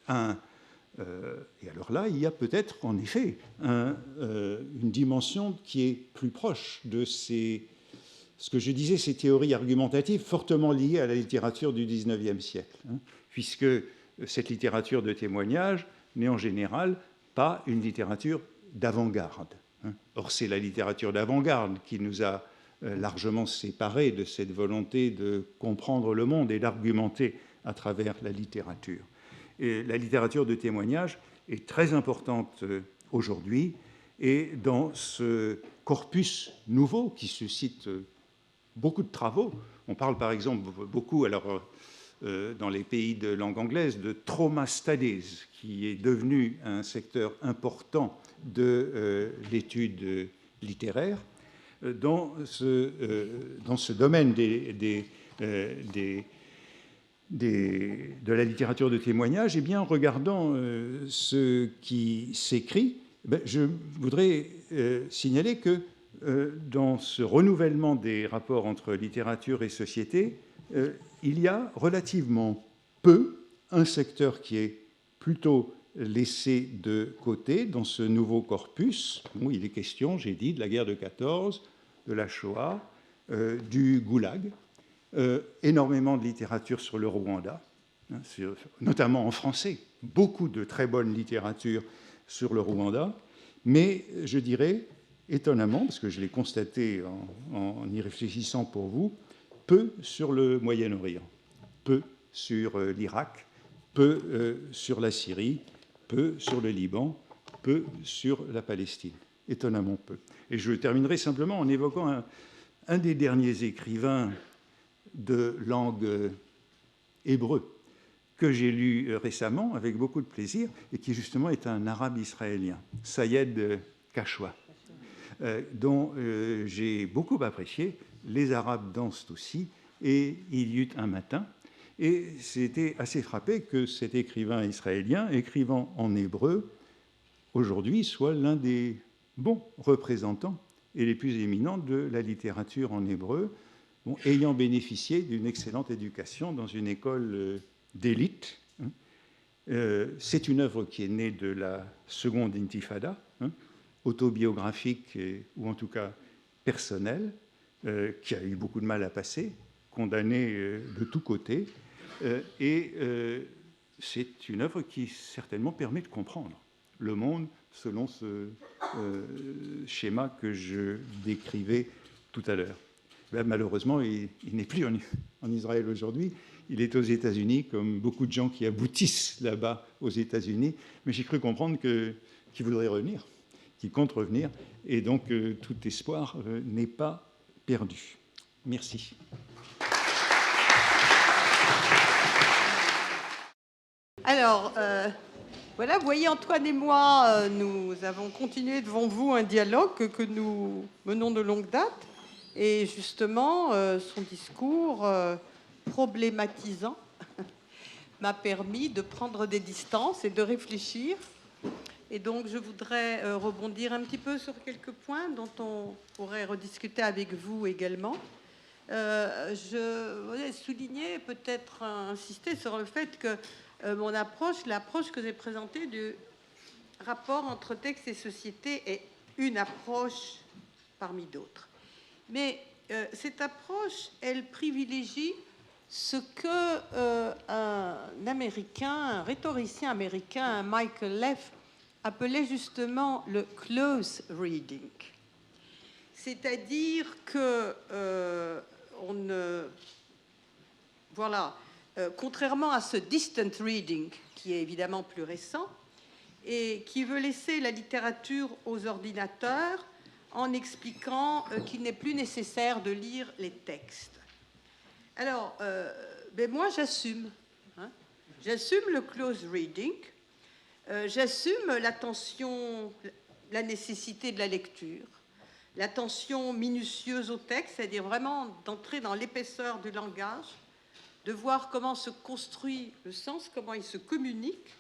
alors là, il y a peut-être en effet une dimension qui est plus proche de ce que je disais, ces théories argumentatives fortement liées à la littérature du XIXe siècle, puisque cette littérature de témoignage n'est en général pas une littérature d'avant-garde. Or, c'est la littérature d'avant-garde qui nous a largement séparés de cette volonté de comprendre le monde et d'argumenter à travers la littérature. Et la littérature de témoignage est très importante aujourd'hui, et dans ce corpus nouveau qui suscite beaucoup de travaux, on parle par exemple beaucoup, alors dans les pays de langue anglaise, de trauma studies, qui est devenu un secteur important de l'étude littéraire. Dans ce domaine de la littérature de témoignage, eh bien, en regardant ce qui s'écrit, je voudrais signaler que dans ce renouvellement des rapports entre littérature et société, il y a relativement peu un secteur qui est plutôt laissé de côté dans ce nouveau corpus. Bon, il est question, j'ai dit, de la guerre de 14, de la Shoah, du Goulag, énormément de littérature sur le Rwanda, notamment en français, beaucoup de très bonne littérature sur le Rwanda, mais je dirais, étonnamment, parce que je l'ai constaté en y réfléchissant pour vous, peu sur le Moyen-Orient, peu sur l'Irak, peu sur la Syrie, peu sur le Liban, peu sur la Palestine, étonnamment peu. Et je terminerai simplement en évoquant un des derniers écrivains de langue hébreu que j'ai lu récemment avec beaucoup de plaisir et qui justement est un arabe israélien, Sayed Kashwa, dont j'ai beaucoup apprécié. Les Arabes dansent aussi, et il y eut un matin, et c'était assez frappé que cet écrivain israélien, écrivant en hébreu, aujourd'hui soit l'un des bons représentants et les plus éminents de la littérature en hébreu, ayant bénéficié d'une excellente éducation dans une école d'élite, C'est une œuvre qui est née de la seconde intifada, autobiographique ou en tout cas personnelle, qui a eu beaucoup de mal à passer, condamnée de tous côtés. Et c'est une œuvre qui certainement permet de comprendre le monde selon ce schéma que je décrivais tout à l'heure. Ben, malheureusement, il n'est plus en Israël aujourd'hui. Il est aux États-Unis, comme beaucoup de gens qui aboutissent là-bas aux États-Unis. Mais j'ai cru comprendre qu'il voudrait revenir, qu'il compte revenir. Et donc, tout espoir n'est pas perdu. Merci. Alors, voilà, vous voyez, Antoine et moi, nous avons continué devant vous un dialogue que nous menons de longue date. Et justement, son discours problématisant m'a permis de prendre des distances et de réfléchir. Et donc, je voudrais rebondir un petit peu sur quelques points dont on pourrait rediscuter avec vous également. Je voulais souligner, peut-être insister sur le fait que mon approche, l'approche que j'ai présentée du rapport entre texte et société est une approche parmi d'autres. Mais cette approche, elle privilégie ce que un Américain, un rhétoricien américain, Michael Leff, appelait justement le close reading. C'est-à-dire que contrairement à ce distant reading, qui est évidemment plus récent, et qui veut laisser la littérature aux ordinateurs en expliquant qu'il n'est plus nécessaire de lire les textes. Alors, moi, j'assume. J'assume le close reading. J'assume l'attention, la nécessité de la lecture, l'attention minutieuse au texte, c'est-à-dire vraiment d'entrer dans l'épaisseur du langage, de voir comment se construit le sens, comment il se communique.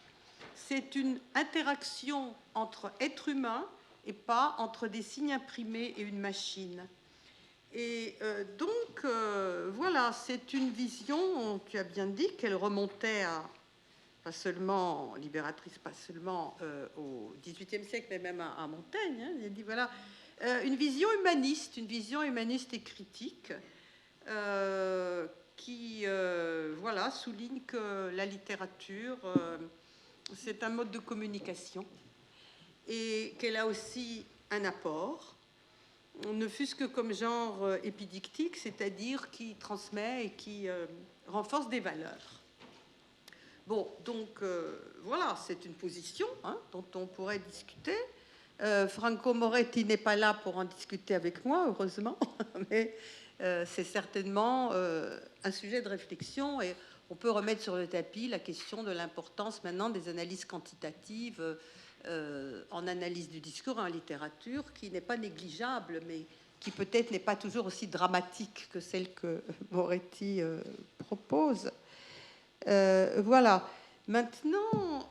C'est une interaction entre êtres humains et pas entre des signes imprimés et une machine. Et donc, voilà, c'est une vision, tu as bien dit, qu'elle remontait à, pas seulement libératrice, pas seulement au XVIIIe siècle, mais même à Montaigne. Il a dit, voilà, une vision humaniste et critique, qui voilà, souligne que la littérature, c'est un mode de communication et qu'elle a aussi un apport, ne fût-ce que comme genre épidictique, c'est-à-dire qui transmet et qui renforce des valeurs. Bon, donc voilà, c'est une position dont on pourrait discuter. Franco Moretti n'est pas là pour en discuter avec moi, heureusement, mais c'est certainement un sujet de réflexion et on peut remettre sur le tapis la question de l'importance maintenant des analyses quantitatives en analyse du discours, en littérature, qui n'est pas négligeable, mais qui peut-être n'est pas toujours aussi dramatique que celle que Moretti propose. Voilà. Maintenant,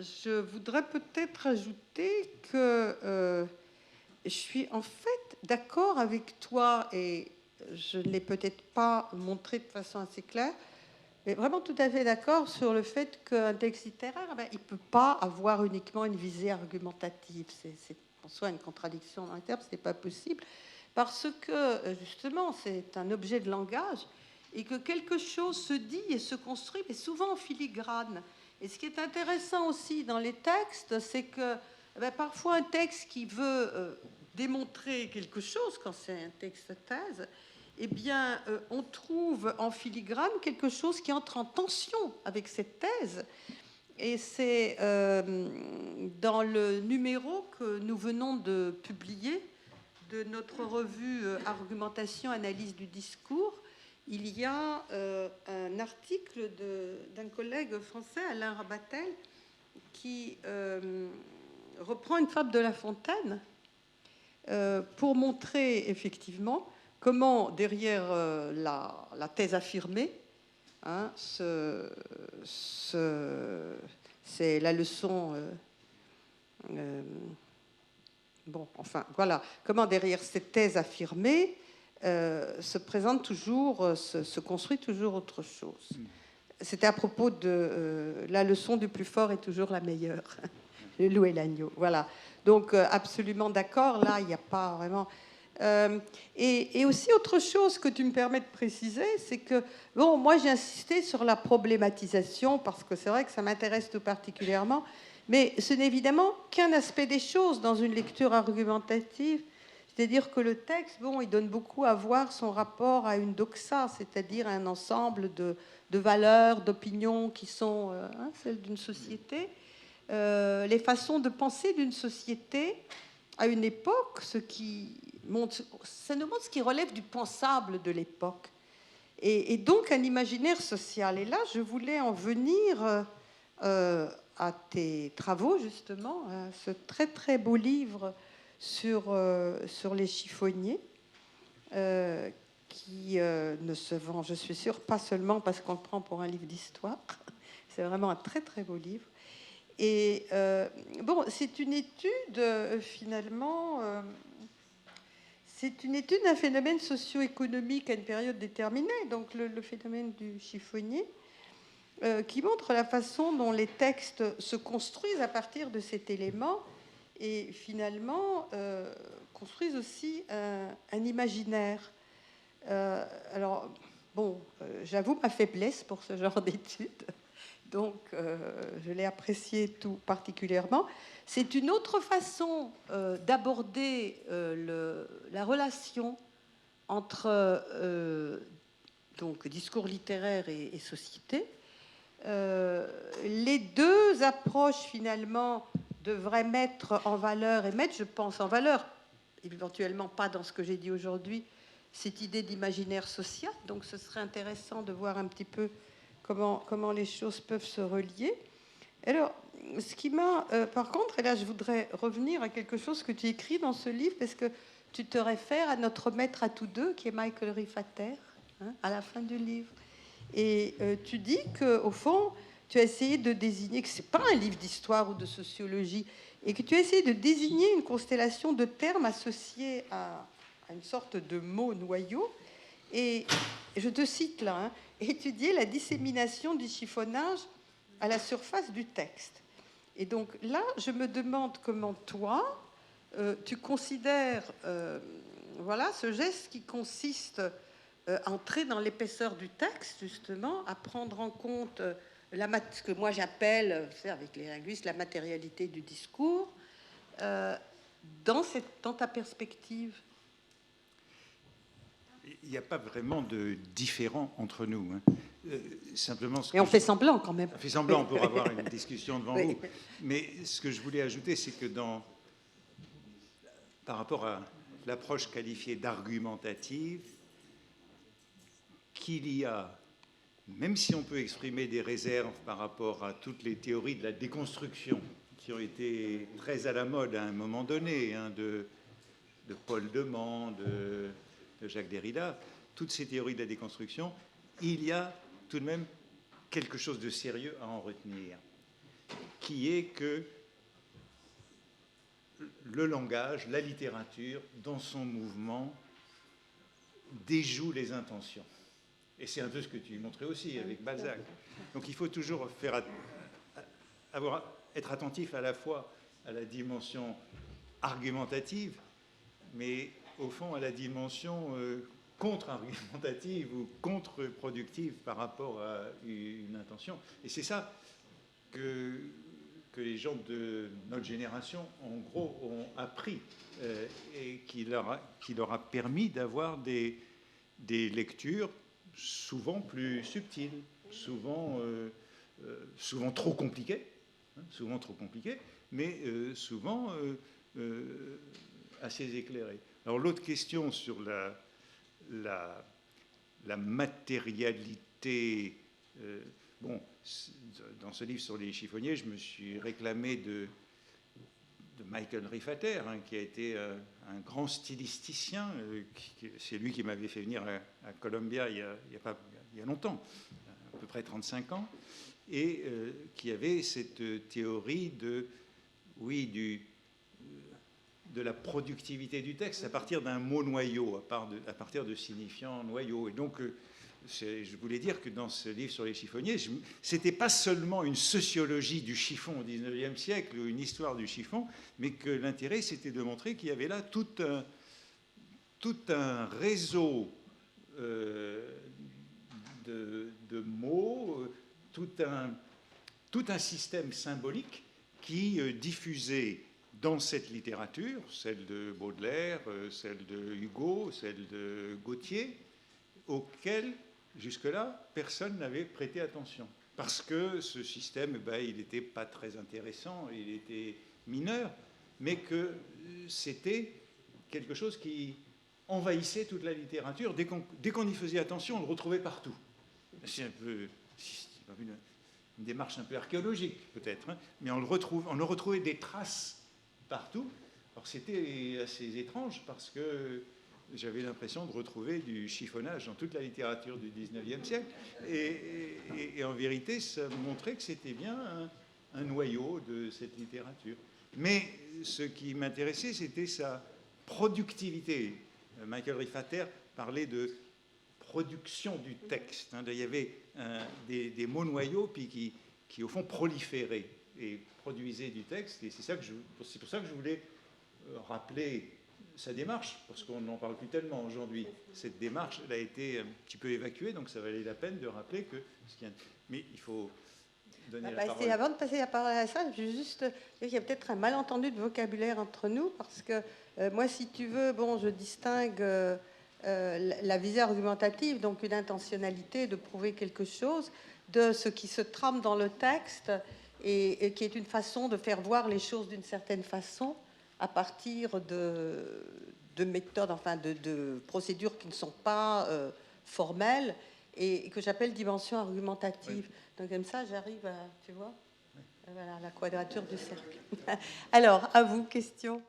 je voudrais peut-être ajouter que je suis en fait d'accord avec toi, et je ne l'ai peut-être pas montré de façon assez claire, mais vraiment tout à fait d'accord sur le fait qu'un texte littéraire, il ne peut pas avoir uniquement une visée argumentative. C'est en soi une contradiction dans le terme, ce n'est pas possible, parce que justement c'est un objet de langage et que quelque chose se dit et se construit, mais souvent en filigrane. Et ce qui est intéressant aussi dans les textes, c'est que parfois un texte qui veut démontrer quelque chose, quand c'est un texte thèse, eh bien, on trouve en filigrane quelque chose qui entre en tension avec cette thèse. Et c'est dans le numéro que nous venons de publier de notre revue Argumentation, analyse du discours, il y a un article d'un collègue français, Alain Rabatel, qui reprend une fable de La Fontaine pour montrer effectivement comment, derrière la thèse affirmée, c'est la leçon... bon, enfin, voilà. Comment, derrière cette thèse affirmée, se présente toujours, se construit toujours autre chose. C'était à propos de la leçon du plus fort est toujours la meilleure. Le loup et l'agneau, voilà. Donc, absolument d'accord, là, il n'y a pas vraiment... et aussi, autre chose que tu me permets de préciser, c'est que, bon, moi, j'ai insisté sur la problématisation, parce que c'est vrai que ça m'intéresse tout particulièrement, mais ce n'est évidemment qu'un aspect des choses dans une lecture argumentative. C'est-à-dire que le texte, bon, il donne beaucoup à voir son rapport à une doxa, c'est-à-dire un ensemble de valeurs, d'opinions qui sont celles d'une société, les façons de penser d'une société à une époque, ça nous montre ce qui relève du pensable de l'époque, et donc un imaginaire social. Et là, je voulais en venir à tes travaux, justement, à ce très très beau livre sur les chiffonniers, qui ne se vend, je suis sûre, pas seulement parce qu'on le prend pour un livre d'histoire. C'est vraiment un très très beau livre. Et bon, c'est une étude finalement, c'est une étude d'un phénomène socio-économique à une période déterminée, donc le phénomène du chiffonnier, qui montre la façon dont les textes se construisent à partir de cet élément et finalement construisent aussi un imaginaire. Alors, bon, j'avoue ma faiblesse pour ce genre d'études, donc je l'ai apprécié tout particulièrement. C'est une autre façon d'aborder la relation entre donc discours littéraire et société. Les deux approches finalement devraient mettre en valeur, et mettre, je pense, en valeur, éventuellement pas dans ce que j'ai dit aujourd'hui, cette idée d'imaginaire social. Donc ce serait intéressant de voir un petit peu comment les choses peuvent se relier. Alors, ce qui m'a... par contre, et là je voudrais revenir à quelque chose que tu écris dans ce livre, parce que tu te réfères à notre maître à tous deux, qui est Michael Rifater, à la fin du livre. Et tu dis qu'au fond, tu as essayé de désigner, que ce n'est pas un livre d'histoire ou de sociologie, et que tu as essayé de désigner une constellation de termes associés à une sorte de mot noyau. Et je te cite là, étudier la dissémination du chiffonnage à la surface du texte. Et donc là, je me demande comment toi, tu considères voilà, ce geste qui consiste à entrer dans l'épaisseur du texte, justement, à prendre en compte ce que moi j'appelle, avec les linguistes, la matérialité du discours, dans ta perspective. Il n'y a pas vraiment de différent entre nous. Simplement, et on fait semblant quand même. On fait semblant pour avoir une discussion devant vous. Mais ce que je voulais ajouter, c'est que par rapport à l'approche qualifiée d'argumentative, qu'il y a, même si on peut exprimer des réserves par rapport à toutes les théories de la déconstruction qui ont été très à la mode à un moment donné, de Paul Deman, de Jacques Derrida, toutes ces théories de la déconstruction, il y a tout de même quelque chose de sérieux à en retenir, qui est que le langage, la littérature, dans son mouvement, déjoue les intentions. Et c'est un peu ce que tu montrais aussi avec Balzac. Donc il faut toujours être attentif à la fois à la dimension argumentative, mais au fond à la dimension contre-argumentative ou contre-productive par rapport à une intention. Et c'est ça que les gens de notre génération, en gros, ont appris et qui leur a permis d'avoir des lectures souvent plus subtiles, souvent trop compliquées, mais souvent assez éclairées. Alors l'autre question sur la matérialité, bon, dans ce livre sur les chiffonniers, je me suis réclamé de Michael Rifater, qui a été un grand stylisticien. C'est lui qui m'avait fait venir à Columbia il y a longtemps, à peu près 35 ans, et qui avait cette théorie de la productivité du texte à partir d'un mot noyau, à partir de signifiant noyau. Et donc, je voulais dire que dans ce livre sur les chiffonniers, c'était pas seulement une sociologie du chiffon au XIXe siècle ou une histoire du chiffon, mais que l'intérêt, c'était de montrer qu'il y avait là tout un réseau de mots, tout un système symbolique qui diffusait dans cette littérature, celle de Baudelaire, celle de Hugo, celle de Gautier, auquel, jusque-là, personne n'avait prêté attention. Parce que ce système, il n'était pas très intéressant, il était mineur, mais que c'était quelque chose qui envahissait toute la littérature. Dès qu'on y faisait attention, on le retrouvait partout. C'est un peu une démarche un peu archéologique, peut-être, hein, mais on retrouvait des traces partout. Alors c'était assez étrange parce que j'avais l'impression de retrouver du chiffonnage dans toute la littérature du XIXe siècle. Et en vérité, ça montrait que c'était bien un noyau de cette littérature. Mais ce qui m'intéressait, c'était sa productivité. Michael Riffater parlait de production du texte. Hein. Il y avait des mots noyaux puis qui, au fond, proliféraient et produisaient du texte. Et c'est pour ça que je voulais rappeler sa démarche, parce qu'on n'en parle plus tellement aujourd'hui. Cette démarche, elle a été un petit peu évacuée, donc ça valait la peine de rappeler que... Mais il faut donner la parole. Avant de passer la parole à ça, je veux juste dire qu'il y a peut-être un malentendu de vocabulaire entre nous, parce que moi, si tu veux, je distingue la visée argumentative, donc une intentionnalité de prouver quelque chose, de ce qui se trame dans le texte et qui est une façon de faire voir les choses d'une certaine façon à partir de méthodes, enfin de procédures qui ne sont pas formelles et que j'appelle dimension argumentative. Oui. Donc comme ça, j'arrive à, tu vois, oui. Voilà, la quadrature du cercle. Alors, à vous, question.